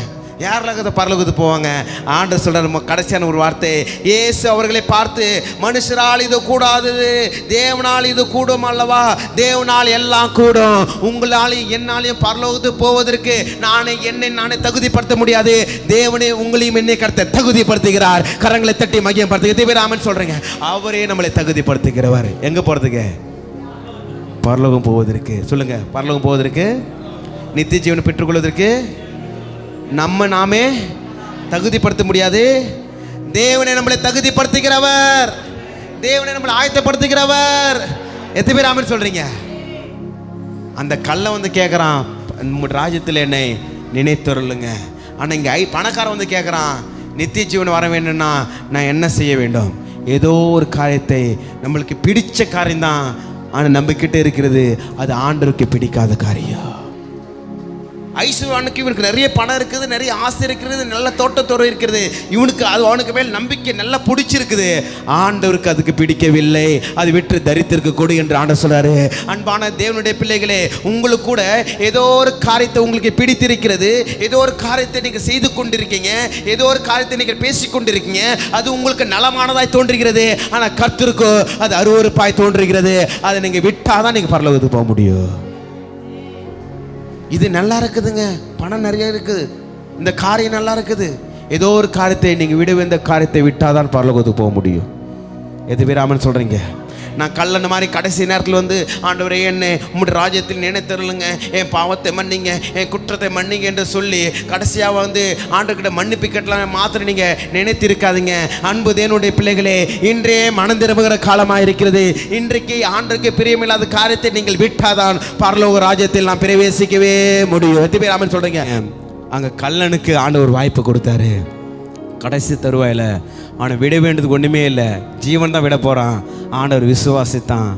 யாரெல்லாம் பரலோகத்துக்கு போவாங்க? ஆண்டவர் சொல்றாரு கடைசியான ஒரு வார்த்தை. இயேசு அவர்களை பார்த்து, மனுஷரால் இது கூடாதது தேவனால் இது கூடும் அல்லவா? தேவனால் எல்லாம் கூடும். உங்களாலையும் என்னாலையும் பரலோகத்துக்கு போவதற்கு என்னை தகுதிப்படுத்த முடியாது. தேவனே உங்களையும் என்னை கர்த்தர் தகுதிப்படுத்துகிறார். கரங்களை தட்டி மகிமைப்படுத்துகிறார். ஆமென் சொல்றீங்க. அவரே நம்மளை தகுதிப்படுத்துகிறவர். எங்க போறதுக்கு? பரலோகம் போவதற்கு. சொல்லுங்க, பரலோகம் போவதற்கு, நித்திய ஜீவனை பெற்றுக்கொள்வதற்கு நாமே தகுதிப்படுத்த முடியாது. தேவனை நம்மளை தகுதிப்படுத்துகிறவர், தேவனை நம்மளை ஆயத்தப்படுத்துகிறவர். எத்தனை பேர் ஆமென் சொல்றீங்க? அந்த கல்லை வந்து கேட்குறான், ராஜ்யத்தில் என்னை நினைத்தருளுங்க. ஆனால் இங்கே பணக்காரன் வந்து கேட்குறான், நித்திய ஜீவன் வர வேண்டும்னா நான் என்ன செய்ய வேண்டும்? ஏதோ ஒரு காரியத்தை, நம்மளுக்கு பிடிச்ச காரியம்தான் ஆனால் நம்பிக்கிட்டே இருக்கிறது, அது ஆண்டவருக்கு பிடிக்காத காரியம். ஐஸ்வர்யவானுக்கு இவனுக்கு நிறைய பணம் இருக்குது, நிறைய ஆசை இருக்கிறது, நல்ல தோட்டத்தோடு இருக்கிறது. இவனுக்கு அது அவனுக்கு மேல் நம்பிக்கை நல்லா பிடிச்சிருக்குது. ஆண்டவருக்கு அதுக்கு பிடிக்கவில்லை. அது விட்டு தரித்திருக்க கூடு என்று ஆண்டவர் சொல்றாரு. அன்பான தேவனுடைய பிள்ளைகளே, உங்களுக்கு கூட ஏதோ ஒரு காரியத்தை உங்களுக்கு பிடித்திருக்கிறது, ஏதோ ஒரு காரியத்தை நீங்கள் செய்து கொண்டிருக்கீங்க, ஏதோ ஒரு காரியத்தை நீங்கள் பேசி கொண்டிருக்கீங்க. அது உங்களுக்கு நலமானதாய் தோன்றுகிறது, ஆனால் கர்த்தருக்கு அது அருவருப்பாய் தோன்றுகிறது. அதை நீங்கள் விட்டாதான் நீங்கள் பரலோகத்துக்கு போக முடியும். இது நல்லா இருக்குதுங்க, பணம் நிறைய இருக்குது, இந்த காரியம் நல்லா இருக்குது. ஏதோ ஒரு காரியத்தை நீங்கள் விட வேண்டிய காரியத்தை விட்டாதான் பரலோகத்துக்கு போக முடியும். எது பேர் ஆமென் சொல்கிறீங்க? நான் கல்லன் மாதிரி கடைசி நேரத்தில் வந்து, ஆண்டவரே என்னை உம்முடைய ராஜ்யத்தில் நினைத்தருளுங்க, என் பாவத்தை மன்னிங்க, என் குற்றத்தை மன்னிங்க என்று சொல்லி கடைசியாக வந்து ஆண்டவர்கிட்ட மன்னிப்பு கேட்டலாம் மாத்திரம் நீங்கள் நினைத்திருக்காதீங்க. அன்பு தேவனுடைய பிள்ளைகளே, இன்றே மனம் திரும்புகிற காலமாக இருக்கிறது. இன்றைக்கு ஆண்டவருக்கு பிரியமில்லாத காரியத்தை நீங்கள் விட்டாதான் பரலோக ராஜ்யத்தில் நான் பிரவேசிக்கவே முடியும். எத்தனை பேர் ஆமென் சொல்கிறீங்க? அங்கே கல்லனுக்கு ஆண்டவர் வாய்ப்பு கொடுத்தாரு. கடைசி தருவாயில் அவனை விட வேண்டியது ஒன்றுமே இல்லை, ஜீவன் தான் விட போகிறான். ஆண்டவர் விசுவாசித்தான்,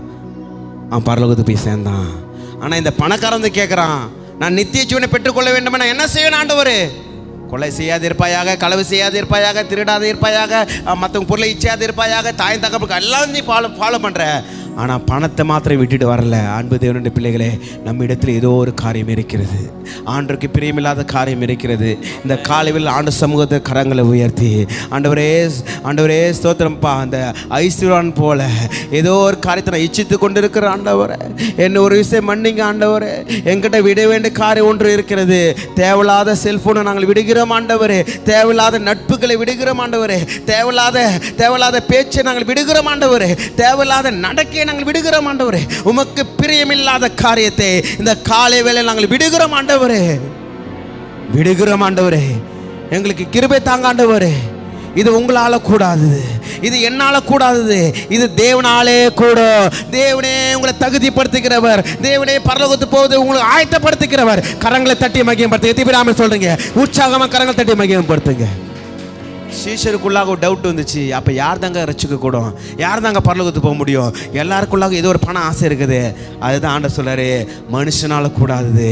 அவன் பரலோகத்துக்கு போய் சேர்ந்தான். ஆனால் இந்த பணக்காரன் வந்து கேட்குறான், நான் நித்திய ஜீவனை பெற்றுக்கொள்ள வேண்டும், நான் என்ன செய்யணும் ஆண்டவர்? கொலை செய்யாது இருப்பாயாக, களவு செய்யாது இருப்பாயாக, திருடாத இருப்பாயாக, மற்றவங்க பொருளை இச்சாது இருப்பாயாக, தாய் தகப்பனுக்கு எல்லாம் நீ ஃபாலோ பண்ணுற. ஆனால் பணத்தை மாத்திரம் விட்டுட்டு வரல. அன்பு தேவனுடைய பிள்ளைகளே, நம்ம இடத்துல ஏதோ ஒரு காரியம் இருக்கிறது, ஆண்டவருக்கு பிரியமில்லாத காரியம் இருக்கிறது. இந்த காலையில் ஆண்டு சமூகத்தை கரங்களை உயர்த்தி, ஆண்டவரே ஆண்டவரே ஸ்தோத்திரம்ப்பா, அந்த ஐஸ்வர்யவான் போல ஏதோ ஒரு காரியத்தை நான் இச்சித்து கொண்டு இருக்கிற ஆண்டவரே, என்ன ஒரு விஷயம் மன்னிங்க ஆண்டவரே. என்கிட்ட விட வேண்டிய காரியம் ஒன்று இருக்கிறது. தேவையில்லாத செல்ஃபோனை நாங்கள் விடுகிறோம் ஆண்டவரே, தேவையில்லாத நட்புகளை விடுகிறோம் ஆண்டவரே, தேவையில்லாத பேச்சை நாங்கள் விடுகிறோம் ஆண்டவரே, தேவையில்லாத நடக்கையை நாங்கள் விடுகிறோம் ஆண்டவரே. உமக்கு பிரியமில்லாத காரியத்தை இந்த காலை வேளையில் நாங்கள் விடுகிறோம் ஆண்டவரே, விடுகிறோம் ஆண்டவரே. எங்களுக்கு கிருபை தாங்க ஆண்டவரே. இது உங்களால கூடாதது, இது என்னால கூடாதது, இது தேவனாலே கூட. தேவனே உங்களை தகுதிப்படுத்துகிறவர், தேவனே பரலோகத்துக்கு போவது உங்களை ஆயத்தப்படுத்துகிறவர். கரங்களை தட்டி மகிமைப்படுத்துங்க. எத்திபிராம சொல்றீங்க, உற்சாகமா கரங்களை தட்டி மகிமைப்படுத்துங்க. சீஷருக்குள்ளாக ஒரு டவுட் வந்துச்சு, அப்போ யார் தாங்க ரட்சிக்க கூடும், யார் தாங்க பரலோகத்துக்கு போக முடியும்? எல்லாருக்குள்ளாக ஏதோ ஒரு பணம் ஆசை இருக்குது. அதுதான் ஆண்டவர் சொல்றாரு, மனுஷனால கூடாதது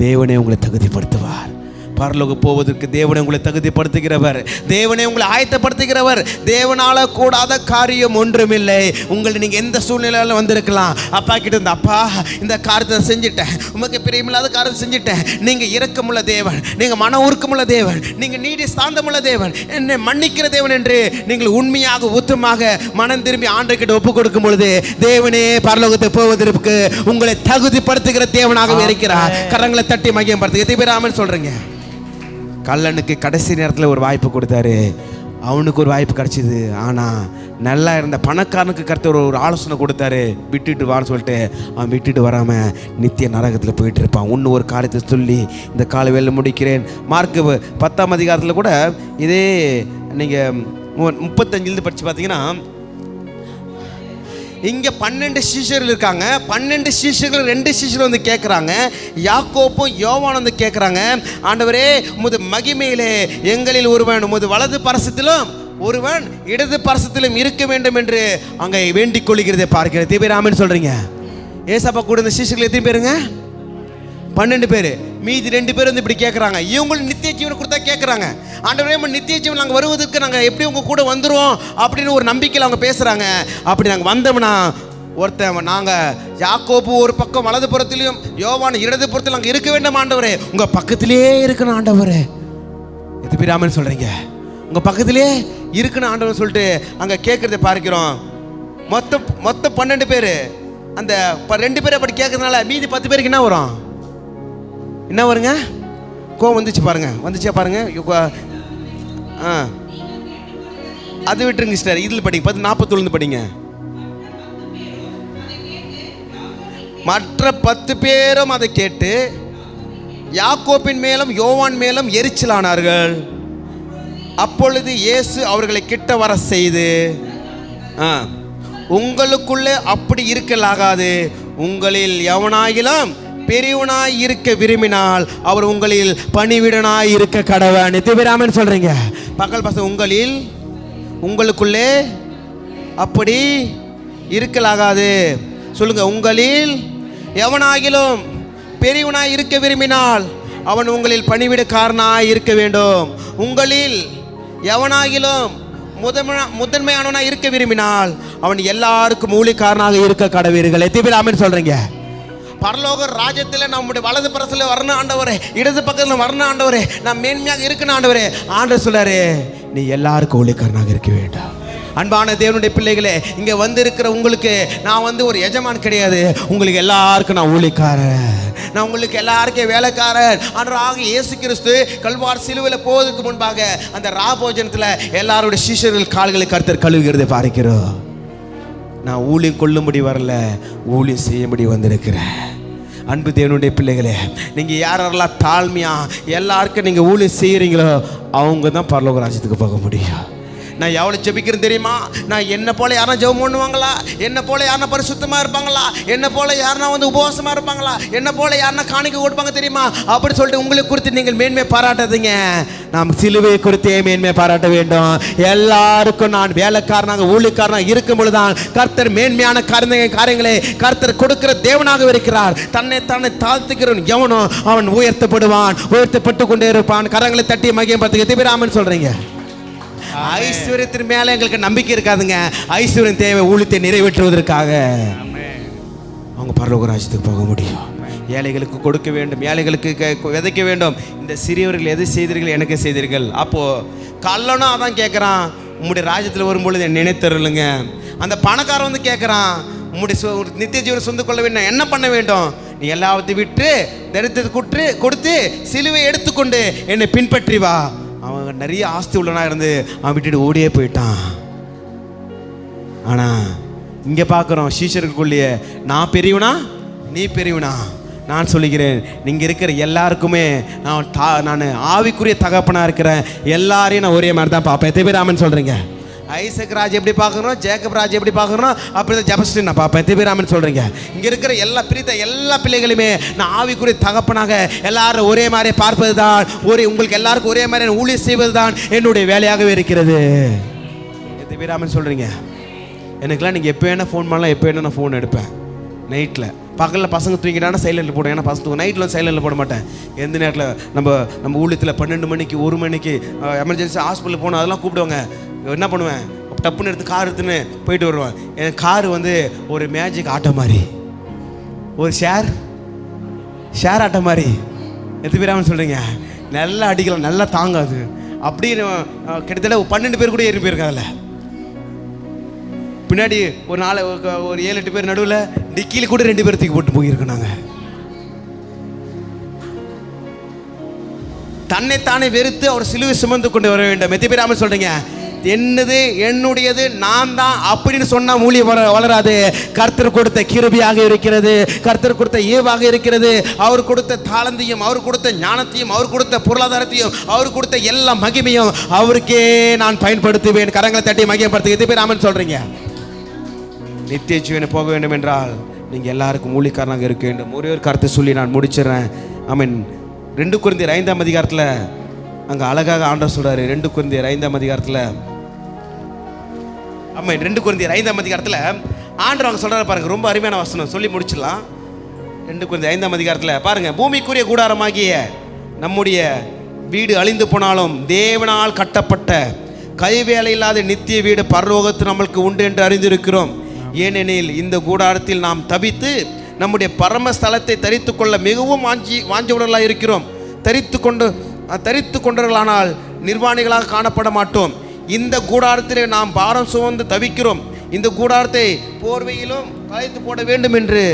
தேவனே உங்களை தகுதிப்படுத்துவார். பரலோகம் போவதற்கு தேவனை உங்களை தகுதிப்படுத்துகிறவர், தேவனை உங்களை ஆயத்தப்படுத்துகிறவர். தேவனால கூடாத காரியம் ஒன்றுமில்லை. உங்களை நீங்கள் எந்த சூழ்நிலையில வந்திருக்கலாம், அப்பா கிட்ட இருந்து, அப்பா இந்த காரியத்தை செஞ்சுட்டேன், உமக்கு பிரியமில்லாத காரியத்தை செஞ்சுட்டேன், நீங்கள் இரக்கமுள்ள தேவன், நீங்கள் மன உருக்கமுள்ள தேவன், நீங்கள் நீடி சாந்தமுள்ள தேவன், என்னை மன்னிக்கிற தேவன் என்று நீங்கள் உண்மையாக உத்தமாக மனம் திரும்பி ஆண்டவர்கிட்ட ஒப்பு கொடுக்கும் பொழுது தேவனே பரலோகத்தை போவதற்கு உங்களை தகுதிப்படுத்துகிற தேவனாகவே இருக்கிறார். கரங்களை தட்டி மகிமைப்படுத்துங்க. எத்தனை பேர் ஆமென் சொல்றீங்க? கல்லனுக்கு கடைசி நேரத்தில் ஒரு வாய்ப்பு கொடுத்தாரு, அவனுக்கு ஒரு வாய்ப்பு கிடச்சிது. ஆனால் நல்லா இருந்த பணக்காரனுக்கு கர்த்தர் ஒரு ஆலோசனை கொடுத்தாரு, விட்டுட்டு வான்னு சொல்லிட்டு. அவன் விட்டுட்டு வராமல் நித்திய நரகத்தில் போயிட்டு இருப்பான். இன்னும் ஒரு காரியத்தை சொல்லி இந்த காலை வேலை முடிக்கிறேன். மார்க்கு 10ஆம் அதிகாரத்தில் கூட இதே நீங்கள் 35 படித்து பார்த்தீங்கன்னா, இங்கே 12 சீஷர்கள் இருக்காங்க. 12 சீஷர்கள் 2 சீஷர்கள் வந்து கேட்குறாங்க. யாக்கோப்பும் யோவானும் வந்து கேட்குறாங்க, ஆண்டவரே உமது மகிமையிலே எங்களில் ஒருவன் உமது வலது பரசத்திலும் ஒருவன் இடது பரசத்திலும் இருக்க வேண்டும் என்று அங்கே வேண்டிக் கொள்கிறதை பார்க்கிறேன். ஆமென் சொல்றீங்க? ஏசப்பா கூட இந்த சீஷர்கள் எத்தனை பேருங்க? 12 பேர். மீதி 2 பேர் வந்து இப்படி கேட்குறாங்க. இவங்களும் நித்திய ஜீவனை கொடுத்தா கேட்குறாங்க. ஆண்டவரே நித்திய ஜீவன் நாங்கள் வருவதற்கு நாங்கள் எப்படி உங்கள் கூட வந்துடுவோம் அப்படின்னு ஒரு நம்பிக்கையில் அவங்க பேசுகிறாங்க. அப்படி நாங்கள் வந்தோம்னா ஒருத்தன் நாங்கள் யாக்கோபு ஒரு பக்கம் வலது புறத்திலையும் யோவான் இடது புறத்தில் நாங்கள் இருக்க வேண்டும் ஆண்டவரே, உங்கள் பக்கத்திலே இருக்கணும் ஆண்டவரே. எது பிராமன் சொல்கிறீங்க? உங்கள் பக்கத்திலே இருக்கணும் ஆண்டவன் சொல்லிட்டு அங்கே கேட்குறத பார்க்கிறோம். மொத்தம் 12 பேர். அந்த 2 பேர் அப்படி கேட்கறதுனால மீதி 10 பேருக்கு என்ன வரும்? என்ன வருங்க? கோவம் வந்துச்சு பாருங்க. வந்துச்சா பாருங்க. அது விட்டுருங்க சிஸ்டர். இதில் படிங்க 41 படிங்க. மற்ற 10 பேரும் அதை கேட்டு யாக்கோபின் மேலும் யோவான் மேலும் எரிச்சலானார்கள். அப்பொழுது இயேசு அவர்களை கிட்ட வர செய்து, உங்களுக்குள்ளே அப்படி இருக்கலாகாது. உங்களில் எவனாகிலும் பெரியவனாய் இருக்க விரும்பினால் அவர் உங்களில் பணிவிடனாய் இருக்க கடவன். நித்தியபிராமன் சொல்றீங்க. பக்கல் பசங்க உங்களுக்குள்ளே அப்படி இருக்கலாகாது. சொல்லுங்க. உங்களில் எவனாகிலும் பெரியவனாய் இருக்க விரும்பினால் அவன் உங்களில் பணிவிடக்காரனாய் இருக்க வேண்டும். உங்களில் எவனாகிலும் முதன்மையானவனாய் இருக்க விரும்பினால் அவன் எல்லாருக்கும் ஊழியக்காரனாக இருக்க கடவீர்கள். நித்தியபிராமன் சொல்றீங்க. பரலோக ராஜ்யத்தில் நம்முடைய வலது பரத்தில் வரணும் ஆண்டவரே, இடது பக்கத்தில் வரணும் ஆண்டவரே, நான் மேன்மையாக இருக்கணும் ஆண்டவரே. ஆண்டவர் சொல்லாரு, நீ எல்லாருக்கும் ஊழியக்காரனாக இருக்க வேண்டாம். அன்பான தேவனுடைய பிள்ளைகளே, இங்கே வந்து இருக்கிற உங்களுக்கு நான் வந்து ஒரு எஜமான் கிடையாது. உங்களுக்கு எல்லாருக்கும் நான் ஊழியக்காரன். நான் உங்களுக்கு எல்லாருக்கும் வேலைக்காரன். ஆண்டவராக இயேசு கிறிஸ்து கல்வார் சிலுவையில் போவதற்கு முன்பாக அந்த ராபோஜனத்தில் எல்லாருடைய சீஷர்கள் கால்களை கர்த்தர் கழுவுகிறதை பார்க்கிறோம். நான் ஊழியம் கொள்ளும்படி வரல, ஊழியம் செய்யும்படி வந்திருக்கிறேன். அன்பு தேவனுடைய பிள்ளைகளே, நீங்கள் யாரெல்லாம் தாழ்மையாக எல்லாருக்கும் நீங்கள் ஊழியம் செய்கிறீங்களோ அவங்க தான் பரலோக ராஜ்யத்துக்கு போக முடியும். நான் எவ்வளோ ஜெபிக்கிறேன் தெரியுமா? நான் என்ன போல யாரா ஜெபம் பண்ணுவாங்களா? என்ன போல யாரா பரிசுத்தமாக இருப்பாங்களா? என்ன போல யாருனா வந்து உபவாசமாக இருப்பாங்களா? என்ன போல யாருனா காணிக்க கொடுப்பாங்க தெரியுமா? அப்படி சொல்லிட்டு உங்களுக்கு குறித்து நீங்கள் மேன்மை பாராட்டாதீங்க. நாம் சிலுவையை குறித்தே மேன்மை பாராட்ட வேண்டும். எல்லாருக்கும் நான் வேலைக்காரனாக ஊழியக்காரனாக இருக்கும் பொழுதுதான் கர்த்தர் மேன்மையான காரியங்களை கர்த்தர் கொடுக்கிற தேவனாக இருக்கிறார். தன்னை தாழ்த்துக்கிறவன் எவனோ அவன் உயர்த்தப்படுவான், உயர்த்தப்பட்டு கொண்டே இருப்பான். கரங்களை தட்டி மகியம் பார்த்துக்க. திபிராமன் சொல்றீங்க. ஐஸ்வர்யத்தின் மேல எங்களுக்கு நம்பிக்கை இருக்காதுங்க. ஐஸ்வர்யம் தேவை ஊழியத்தை நிறைவேற்றுவதற்காக. அவங்க பரலோக ராஜ்யத்துக்கு போக முடியும். ஏழைகளுக்கு கொடுக்க வேண்டும், ஏழைகளுக்கு விதைக்க வேண்டும். இந்த சிறியவர்கள் எதை செய்தீர்கள்? எனக்கு செய்தீர்கள். அப்போ கல்லனும் அதான் கேட்குறான், உம்முடைய ராஜ்யத்தில் வரும்பொழுது என்னை நினைத்தருளுங்க. அந்த பணக்காரன் வந்து கேட்குறான், உம்முடைய நித்திய ஜீவனை சொந்து கொள்ள வேண்டும், என்ன பண்ண வேண்டும்? நீ எல்லாத்தையும் விட்டு தரித்திரத்தை கொடுத்து சிலுவை எடுத்துக்கொண்டு என்னை பின்பற்றி வா. அவன் நிறைய ஆஸ்தி உள்ளனா இருந்து அவன் விட்டுட்டு ஓடியே போயிட்டான். ஆனால் இங்கே பார்க்குறோம் சீஷருக்குள்ளேயே, நான் பெரியவனா நீ பெரியவனா? நான் சொல்லுகிறேன், நீங்கள் இருக்கிற எல்லாருக்குமே நான் ஆவிக்குரிய தகப்பனாக இருக்கிறேன். எல்லாரையும் நான் ஒரே மாதிரி தான் பார்ப்பேன். திபிராமன் சொல்கிறீங்க. ஐசக் ராஜ் எப்படி பார்க்கணும், ஜேக்கப் ராஜ் எப்படி பார்க்கணும், அப்படி தான் ஜெபஸ்டின் நான் பார்ப்பேன். திபிராமன் சொல்கிறீங்க. இங்கே இருக்கிற எல்லா பிள்ளைகளுமே நான் ஆவிக்குரிய தகப்பனாக எல்லாரும் ஒரே மாதிரி பார்ப்பது தான், உங்களுக்கு எல்லாருக்கும் ஒரே மாதிரி ஊழியம் செய்வது தான் என்னுடைய வேலையாகவே இருக்கிறது. திபிராமன் சொல்கிறீங்க. எனக்குலாம் நீங்கள் எப்போ வேணால் ஃபோன் பண்ணலாம், எப்போ வேணால் நான் ஃபோன் எடுப்பேன். நைட்டில் பகலில் பசங்க தூங்கிட்டானா சைலண்டில் போடுவேன். ஏன்னா பசங்க தூங்க. நைட்டில் சைலண்டில் போட மாட்டேன். எந்த நேரத்தில் நம்ம ஊழியத்தில் 12 மணிக்கு 1 மணிக்கு எமர்ஜென்சி ஹாஸ்பிட்டல் போகணும், அதெல்லாம் கூப்பிடுவாங்க. என்ன பண்ணுவேன், டப்புன்னு எடுத்து கார் எடுத்துன்னு போயிட்டு வருவேன். என் கார் வந்து ஒரு மேஜிக் ஆட்டோ மாதிரி, ஒரு ஷேர் ஆட்டோ மாதிரி. எது பேராமல் சொல்கிறீங்க. நல்லா அடிக்கலாம், நல்லா தாங்காது. அப்படின்னு கிட்டத்தட்ட 12 பேர் கூட ஏறி போயிருக்காங்க. அதில் பின்னாடி ஒரு 7-8 பேர், நடுவில் டிக்கியில் கூட 2 பேர் தூக்கி போட்டு போயிருக்கோம். நாங்கள் தன்னைத்தானே வெறுத்து அவர் சிலுவை சுமந்து கொண்டு வர வேண்டும். எத்தனை பேராமல் சொல்கிறீங்க. என்னுடையது நான் தான் அப்படின்னு சொன்னா ஊழியம் வளராது. கர்த்தர் கொடுத்த கிருபையாக இருக்கிறது, கர்த்தர் கொடுத்த ஈவாக இருக்கிறது. அவர் கொடுத்த தாளந்தையும், அவர் கொடுத்த ஞானத்தையும், அவர் கொடுத்த பொருளாதாரத்தையும், அவர் கொடுத்த எல்லா மகிமையும் அவருக்கே நான் பயன்படுத்துவேன். கரங்களை தட்டி மகிமைப்படுத்து. இது பேர் ஆமென் சொல்றீங்க. நித்திய ஜீவனை போக வேண்டும் என்றால் நீங்கள் எல்லாருக்கும் ஊழியக்காரனாக இருக்க வேண்டும். ஒரே ஒரு கருத்தை சொல்லி நான் முடிச்சிடறேன். ஆமென். 2 கொரிந்தியர் 5ஆம் அதிகாரத்தில் அங்கே அழகாக ஆண்டவர் சொல்கிறாரு. 2 கொரிந்தியர் 5ஆம் அதிகாரத்தில், ஆமாம் 2 கொரிந்தியர் 5ஆம் அதிகாரத்தில் ஆண்டவங்க சொல்றாரு பாருங்க, ரொம்ப அருமையான வசனம், சொல்லி முடிச்சிடலாம். 2 Corinthians 5ஆம் அதிகாரத்தில் பாருங்க, பூமிக்குரிய கூடாரமாகிய நம்முடைய வீடு அழிந்து போனாலும் தேவனால் கட்டப்பட்ட கைவேலை இல்லாத நித்திய வீடு பரலோகத்தில் நம்மளுக்கு உண்டு என்று அறிந்திருக்கிறோம். ஏனெனில் இந்த கூடாரத்தில் நாம் தபித்து நம்முடைய பரமஸ்தலத்தை தரித்து கொள்ள மிகவும் வாஞ்சவுடலாக இருக்கிறோம். தரித்து கொண்டவர்களானால் நிர்வாணிகளாக காணப்பட மாட்டோம். இந்த கூடாரத்திலே நாம் பாரம் சுமந்து தவிக்கிறோம். இந்த கூடாரத்தை போர்வையிலும் கலைத்து போட வேண்டும் என்று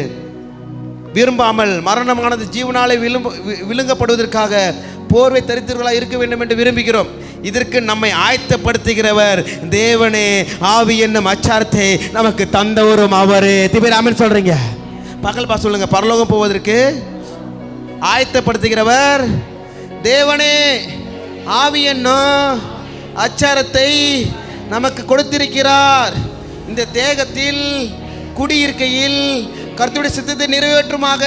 விரும்பாமல் மரணமானது ஜீவனாலே விழுங்கப்படுவதற்காக போர்வை தரித்தவர்களாக இருக்க வேண்டும் என்று விரும்புகிறோம். இதற்கு நம்மை ஆயத்தப்படுத்துகிறவர் தேவனே. ஆவி என்னும் அச்சாரத்தை நமக்கு தந்தவரும் அவரே. திபேர் ஆமென் சொல்றீங்க. பகல் பா சொல்லுங்க. பரலோகம் போவதற்கு ஆயத்தப்படுத்துகிறவர் தேவனே. ஆவி என்னும் அச்சாரத்தை நமக்கு கொடுத்திருக்கிறார். இந்த தேகத்தில் குடியிருக்கையில் கர்த்தருடைய சித்தத்தை நிறைவேற்றுமாக.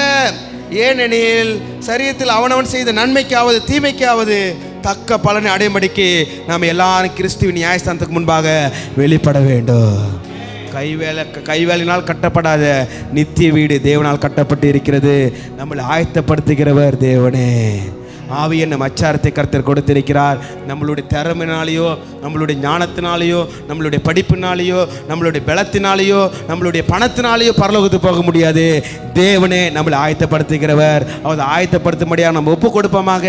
ஏனெனில் சரீரத்தில் அவனவன் செய்த நன்மைக்காவது தீமைக்காவது தக்க பலனை அடையும்படிக்கு நாம் எல்லாரும் கிறிஸ்துவின் நியாயஸ்தானத்துக்கு முன்பாக வெளிப்பட வேண்டும். கைவேலினால் கட்டப்படாத நித்திய வீடு தேவனால் கட்டப்பட்டு இருக்கிறது. நம்மளை ஆயத்தப்படுத்துகிறவர் தேவனே. ஆவி என்னும் அச்சாரத்தை கர்த்தர் கொடுத்திருக்கிறார். நம்மளுடைய திறமையினாலேயோ, நம்மளுடைய ஞானத்தினாலேயோ, நம்மளுடைய படிப்பினாலேயோ, நம்மளுடைய பலத்தினாலேயோ, நம்மளுடைய பணத்தினாலேயோ பரலோகத்துக்கு போக முடியாது. தேவனே நம்மளை ஆயத்தப்படுத்துகிறவர். அவர் ஆயத்தப்படுத்தும்படியாக நம்ம ஒப்பு கொடுப்போமாக.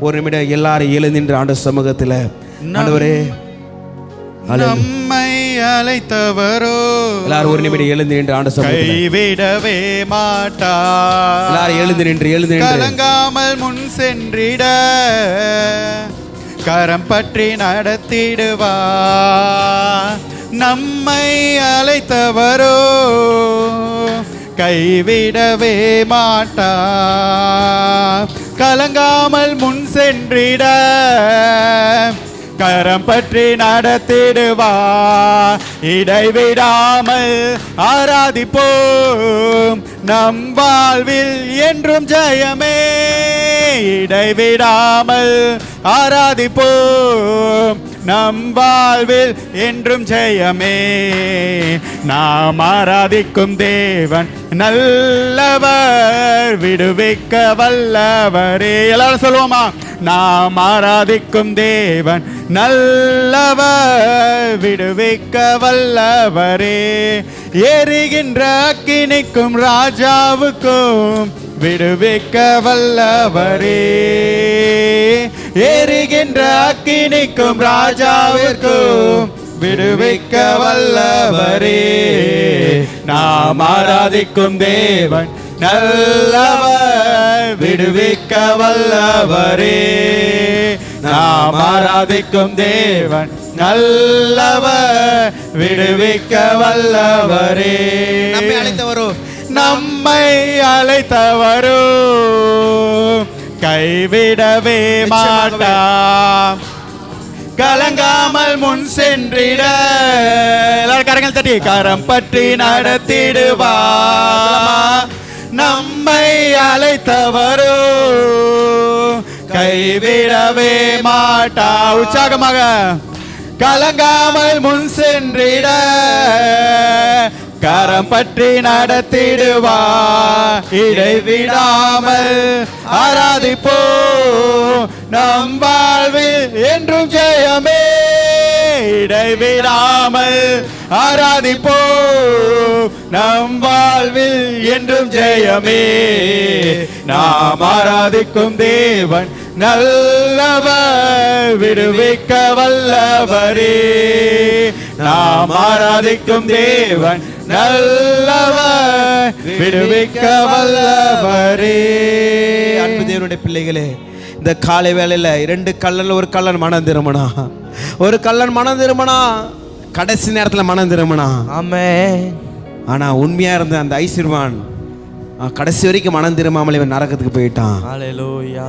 ஒரு நிமிடம் எல்லாரும் எழுந்து நின்று ஆண்டவர் சமூகத்தில், ஆண்டவரே
நம்மை அழைத்தவரோ
எல்லாரும் ஒரு நிமிடம் எழுந்து நின்று ஆண்டவர் சமூகத்தில்
கைவிடவே மாட்டார்.
எல்லாரும் எழுந்து நின்று
கலங்காமல் முன் சென்றிட கரம் பற்றி நடத்திடுவார். நம்மை அழைத்தவரோ கைவிடவே மாட்டார். கலங்காமல் முன் சென்றிட கரம் பற்றி நடத்திடுவார். இடைவிடாமல் ஆராதிப்போம், நம் வாழ்வில் என்றும் ஜெயமே. இடைவிடாமல் ஆராதிப்போம், நம் வாழ்வில் என்றும் ஜெயமே. நாம் ஆராதிக்கும் தேவன் நல்லவர், விடுவிக்க வல்லவரே. எல்லாரும் சொல்லுவோமா? நாம் ஆராதிக்கும் தேவன் நல்லவர், விடுவிக்க வல்லவரே. எரிகின்ற அக்கினிக்கும் ராஜாவுக்கும் விடுவிக்க வல்லவரே. எரிகின்ற அக்கினிக்கும் ராஜாவுக்கும் விடுவிக்க வல்லவரே. நாம் ஆராதிக்கும் தேவன் நல்லவர், விடுவிக்க வல்லவரே. நாம் ஆராதிக்கும் தேவன் நல்லவர், விடுவிக்க வல்லவரே.
நம்மை அழைத்தவரோ
கைவிடவே மாட்டார். கலங்காமல் முன் சென்றிட எல்லாரும் கரங்கள் தட்டி கரம் பற்றி நடத்திடுவார். நம்மை அழைத்தவரோ கைவிடவே மாட்டா. உற்சாகமாக கலங்காமல் முன் சென்றிட கரம் பற்றி நடத்திடுவார். இடைவிடாமல் ஆராதிப்போ, நம் வாழ்வில் என்றும் ஜெயமே. இடைவிடாமல் ஆராதிப்போ, நம் வாழ்வில் என்றும் ஜெயமே. நாம் ஆராதிக்கும் தேவன் நல்லவர், விடுவிக்க வல்லவரே. நாம் ஆராதிக்கும் தேவன் நல்லவர், விடுவிக்க வல்லவரே.
அன்பு தேவனுடைய பிள்ளைகளே, இந்த காலை வேளையில 2 கள்ளன், ஒரு கள்ளன் மனம் திரும்பினா, ஒரு கள்ளன் மனம் திரும்பினா, கடைசி நேரத்தில் மனம் திரும்பினா. ஆமென். ஆனா உண்மையா இருந்த அந்த ஐஸ்வர்வான் கடைசி வரைக்கும் மனம் திரும்பாமல் இவன் நரகத்துக்கு போயிட்டான்.
ஹல்லேலூயா.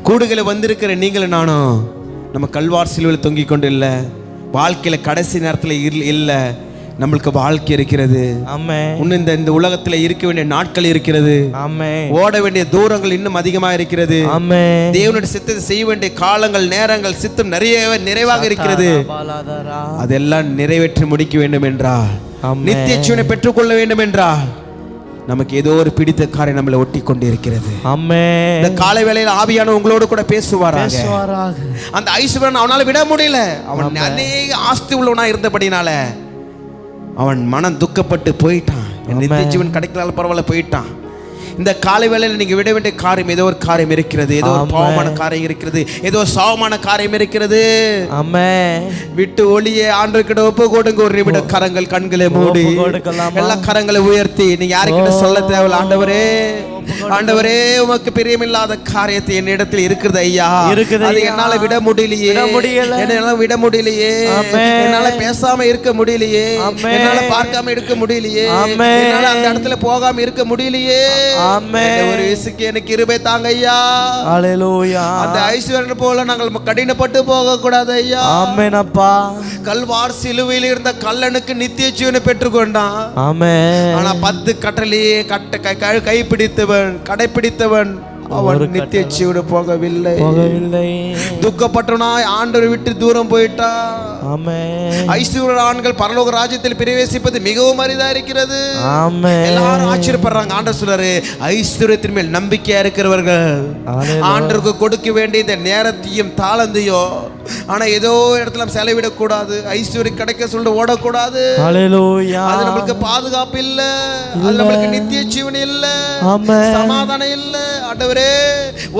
கூடுகளை வந்திருக்கிற நீங்களும் நானும் நம்ம கல்வார் சிலுவையில் தொங்கிக் கொண்டு இல்லை, வாழ்க்கையில கடைசி நேரத்தில் இல்லை, நம்மளுக்கு வாழ்க்கை இருக்கிறது. இன்னும் இந்த உலகத்துல இருக்க வேண்டிய நாட்கள் இருக்கிறது. ஓட வேண்டிய தூரங்கள் இன்னும் அதிகமாக இருக்கிறது. தேவனுடைய சித்தத்தை செய்ய வேண்டிய காலங்கள், நேரங்கள், சித்தம் நிறைவாக இருக்கிறது. அதெல்லாம் நிறைவேற்றி முடிக்க வேண்டும் என்றால்
ஆமென்.
நித்திய ஜீவனை பெற்றுக்கொள்ள வேண்டும் என்றால் நமக்கு ஏதோ ஒரு பிடித்த காரியம் நம்மளை ஒட்டி கொண்டு இருக்கிறது.
ஆமென்.
இந்த காலை வேளையில் ஆவியான உங்களோடு கூட பேசுவாராக. அந்த ஐஸ்வர்யன் அவனால விட முடியல. அவன் அநேக ஆஸ்தி உள்ளவனா இருந்தபடினால அவன் மனம் துக்கப்பட்டு போயிட்டான். நித்திய ஜீவன் கிடைக்கலால பரவாயில்ல, போயிட்டான். இந்த காலை வேளையில் நீங்க விட வேண்டிய காரியம் ஏதோ ஒரு காரியம் இருக்கிறது. ஏதோ ஒரு பாவமான காரியம் இருக்கிறது. ஏதோ ஒரு சாவமான காரியம் இருக்கிறது.
ஆமென்.
விட்டு ஒளியே ஆண்டவர்கிட்ட ஒப்பு கொடுங்க. ஒரு நிமிடம் கரங்கள் கண்களை மூடி எல்லா கரங்களை உயர்த்தி நீங்க யாருக்கிட்ட சொல்ல தேவையில்ல. ஆண்டவரே, ஆண்டவரே, உமக்கு பிரியமில்லாத காரியத்தை என்னிடத்தில் இருக்குது ஐயா. அது என்னால விட முடியலையே. என்னால விட முடியலையே. என்னால பேசாம இருக்க முடியலையே. என்னால பார்க்காம இருக்க முடியலையே. என்னால அந்த இடத்துல போகாம இருக்க முடியலையே. ஒரு விசுக்கு எனக்கு கிருபை தாங்க ஐயா.
ஹல்லேலூயா.
அந்த ஐஸ்வர்யன் போல நாங்கள் கடினப்பட்டு போக கூடாது ஐயா.
ஆமென் அப்பா.
கல்வார் சிலுவையில் இருந்த கல்லனுக்கு நித்திய ஜீவனை பெற்றுக்கொண்டான்.
ஆமென்.
ஆனா 10 கட்டளையே கைப்பிடித்தவன், கடைப்பிடித்தவன் அவன் நித்திய ஜீவனை போகவில்லை. துக்கப்பட்டவனாய் ஆண்டவரை விட்டு தூரம் போயிட்டா. ஐஸ்வர்ய ஆண்கள் பரலோக ராஜ்யத்தில் பிரவேசிப்பது மிகவும் அரிதா இருக்கிறது. எல்லாரும் ஆச்சரியப்படுறாங்க. ஆண்டவர் சொல்றாரு, ஐஸ்வர்யத்தின் மேல் நம்பிக்கையா இருக்கிறவர்கள் ஆண்டவருக்கு கொடுக்க வேண்டிய இந்த நேரத்தையும் தாளந்தையும் ஆனா ஏதோ இடத்துல நம்ம செலவிடக்கூடாது. ஐஸ்வர்யம் கிடைக்க சொல்லிட்டு ஓடக்கூடாது. அது நம்மளுக்கு பாதுகாப்பு இல்ல. அது நம்மளுக்கு நித்திய ஜீவன் இல்ல. சமாதானம் இல்ல. ஆண்டவரே,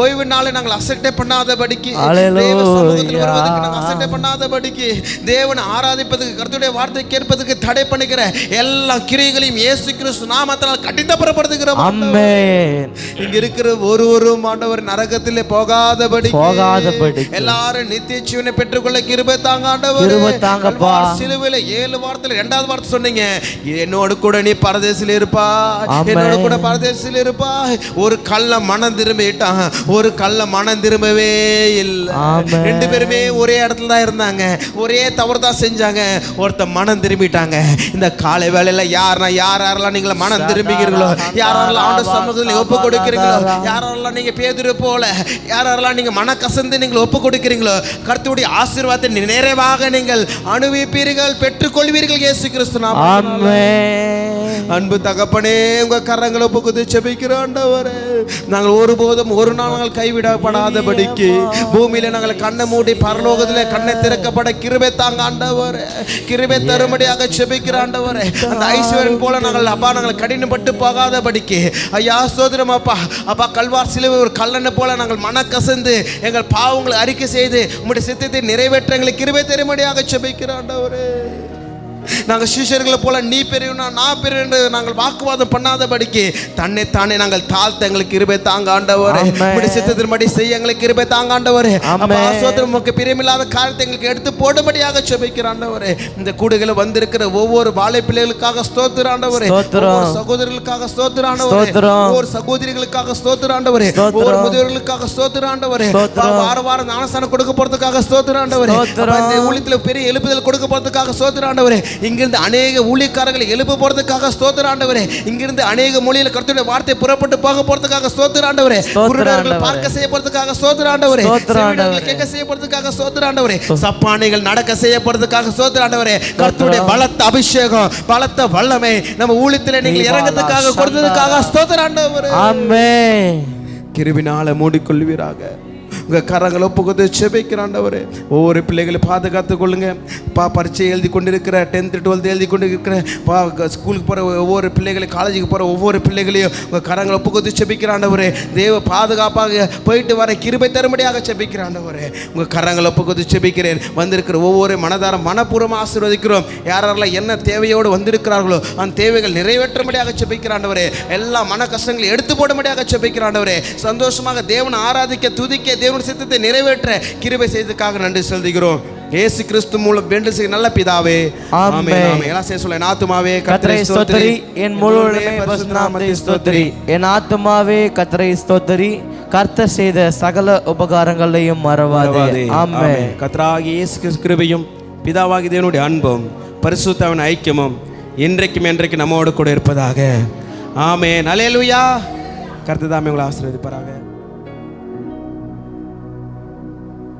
ஓய்வு நாளை நாங்கள் அசட்டை பண்ணாதபடிக்கு, தேவ சமூகத்தில் வருவதற்கு நாங்கள் அசட்டை பண்ணாதபடிக்கு, தேவனை ஆராதிப்பதற்கு, கர்த்தருடைய வார்த்தை கேட்பதற்கு தடை பண்ணுகிற எல்லா கிரியைகளையும் இயேசு கிறிஸ்து நாமத்தினால் கடினப்படுத்துகிறோம். ஆமென். இங்க இருக்கிற ஒருவரும் ஆண்டவர் நரகத்திலே போகாதபடி எல்லாரும் நித்திய ஜீவனை பெற்றுக்கொள்ள கிருபை தாங்க ஆண்டவரே. சிலுவையில 7 வாரத்துல 2வது வார்த்தை சொன்னீங்க, என்னோடு கூட நீ பரதேசில் இருப்பா, என்னோடு கூட பரதேசில் இருப்பா. ஒரு கள்ள மனம் திரும்பிட்டான், ஒரு கள்ள மனம் திரும்பவே இல்லை. 2 பேருமே ஒரே இடத்துல தான் இருந்தாங்க, ஒரே தவறு தான் செஞ்சாங்க. ஒருத்த மனம் திரும்பிட்டாங்க. இந்த காலை வேளையில யாரெல்லாம் நீங்க மனம் திரும்பிக்கிறீங்களோ, யாரெல்லாம் ஆண்டவர் சமூகத்தில் ஒப்பு கொடுக்கிறீங்களோ, யாரெல்லாம் நீங்க பேதுரு போல யாரெல்லாம் நீங்க மன கசந்து நீங்கள் ஒப்பு கொடுக்கிறீங்களோ, கர்த்தருடைய ஆசீர்வாதத்தை நிறைவாக நீங்கள் அனுபவிப்பீர்கள், பெற்றுக்கொள்வீர்கள் இயேசு கிறிஸ்து நாமத்தினாலே. அன்பு தகப்பனே, உங்க கரங்களை ஒப்பு கொடுத்து ஜெபிக்கிறோம் ஆண்டவரே. நாங்கள் ஒருபோதும் ஒரு நாள் நாங்கள் கைவிடப்படாதபடிக்கு பூமியில நாங்கள் கண்ணை மூடி பரலோகத்திலே கண்ணை திறக்கப்பட கிருபை தாங்க ஆண்டவரே. கிருபை தரும்படியாக ஜெபிக்கிற ஆண்டவரே. அந்த ஐஸ்வர்யன் போல நாங்கள் கடினப்பட்டு போகாதபடிக்கு ஐயா ஸ்தோத்திரம் அப்பா. அப்பா, கல்வார் சிலுவை ஒரு கல்லனை போல நாங்கள் மனக்கசந்து எங்கள் பாவங்களை அறிக்கை செய்து உம்முடைய சித்தத்தை நிறைவேற்ற எங்களுக்கு கிருபை தரும்படியாக ஜெபிக்கிற ஆண்டவரே. நாங்கள் சிஷ்யர்களை போல நீ பெரியவனா நான் பெரியவன் நாங்கள் வாக்குவாதம் பண்ணாதபடிக்கு தன்னை தானே நாங்கள் தாழ்த்த எங்களுக்கு கிருபை தாங்க ஆண்டவரே. உம்முடைய சித்தத்தின்படி செய்ய எங்களுக்கு கிருபை தாங்க ஆண்டவரே. உமக்கு பிரியமில்லாத காரியத்தை எங்களுக்கு எடுத்து போடும்படியாக ஜெபிக்கிற ஆண்டவரே. இந்த கூடுகளை வந்திருக்கிற ஒவ்வொரு வாழை பிள்ளைகளுக்காக ஸ்தோத்திர ஆண்டவரே, ஒவ்வொரு சகோதரர்களுக்காக ஸ்தோத்திர ஆண்டவரே, ஒவ்வொரு சகோதரிகளுக்காக ஸ்தோத்திர ஆண்டவரே, ஒவ்வொரு முதியோர்களுக்காக ஸ்தோத்திர ஆண்டவரே, வாரம் ஞானஸ்தானம் கொடுக்க போறதுக்காக ஸ்தோத்திர ஆண்டவரே, இந்த ஊழியத்தில் பெரிய எழுப்புதல் கொடுக்க போறதுக்காக ஸ்தோத்திர ஆண்டவரே. இங்கிருந்து அநேக ஊழியக்காரர்களை எழுப்ப போறதுக்காக ஸ்தோத்திர ஆண்டவரே. இங்கிருந்து அநேக மொழியில கர்த்தருடைய வார்த்தை புறப்பட்டு போக போறதுக்காக ஸ்தோத்திர ஆண்டவரே. குருடர்களை பார்க்க செய்ய போறதுக்காக ஸ்தோத்திர ஆண்டவரே. செவிடர்களை கேட்க செய்ய போறதுக்காக ஸ்தோத்திர ஆண்டவரே. சப்பானிகள் நடக்க செய்ய போறதுக்காக ஸ்தோத்திர ஆண்டவரே. கர்த்தருடைய பலத்த அபிஷேகம், பலத்த வல்லமை நம்ம ஊழியத்திலே நீங்கள் இறங்கத்துக்காக கொடுத்ததுக்காக ஸ்தோத்திர ஆண்டவரே. ஆமென். கிருபையினால மூடிக்கொள்வீராக. உங்கள் கரங்களை ஒப்புக்கொண்டு ஜெபிக்கிற ஆண்டவரே. ஒவ்வொரு பிள்ளைகளை பாதுகாத்துக் கொள்ளுங்க. பரீட்சை எழுதி கொண்டிருக்கிற 10th 12th எழுதி கொண்டிருக்கிற ஸ்கூலுக்கு போகிற ஒவ்வொரு பிள்ளைகளை, காலேஜுக்கு போகிற ஒவ்வொரு பிள்ளைகளையும் உங்கள் கரங்களை ஒப்புக்கொண்டு ஜெபிக்கிற ஆண்டவரே. தேவ பாதுகாப்பாக போயிட்டு வர கிருபை தரும்படியாக ஜெபிக்கிற ஆண்டவரே. உங்கள் கரங்களை ஒப்புக்கொண்டு ஜெபிக்கிறேன். வந்திருக்கிற ஒவ்வொரு மனப்பூர்வமாக ஆசீர்வதிக்கிறோம். யாரெல்லாம் என்ன தேவையோடு வந்திருக்கிறார்களோ அந்த தேவைகள் நிறைவேற்றும்படியாக ஜெபிக்கிற ஆண்டவரே. எல்லா மன கஷ்டங்களை எடுத்து போடும்படியாக ஜெபிக்கிற ஆண்டவரே. சந்தோஷமாக தேவனை ஆராதிக்க, துதிக்க, தேவனுடைய சித்தத்தை நிறைவேற்ற கிருபை செய்ததற்காக நன்றி செலுத்துகிறோம். இயேசு கிறிஸ்து மூலம் வேண்டு செய்ய நல்ல பிதாவே, ஆமென். எல்லாம் செய்ய சொல்ல, என் ஆத்துமாவே கர்த்தரை ஸ்தோத்திரி, என் முழு உள்ளமே பரிசுத்த நாமத்தை ஸ்தோத்திரி.
என் ஆத்துமாவே கர்த்தரை ஸ்தோத்திரி, கர்த்தர் செய்த சகல உபகாரங்களையும் மறவாதே. ஆமென்.
கர்த்தராகிய இயேசு கிறிஸ்து கிருபையும் பிதாவாகிய தேவனுடைய அன்பும் பரிசுத்தவின் ஐக்கியமும் இன்றைக்கும் என்றைக்கு நம்மோடு கூட இருப்பதாக. ஆமென். அல்லேலூயா. கர்த்தர் தாமே உங்களை ஆசீர்வதிப்பாராக.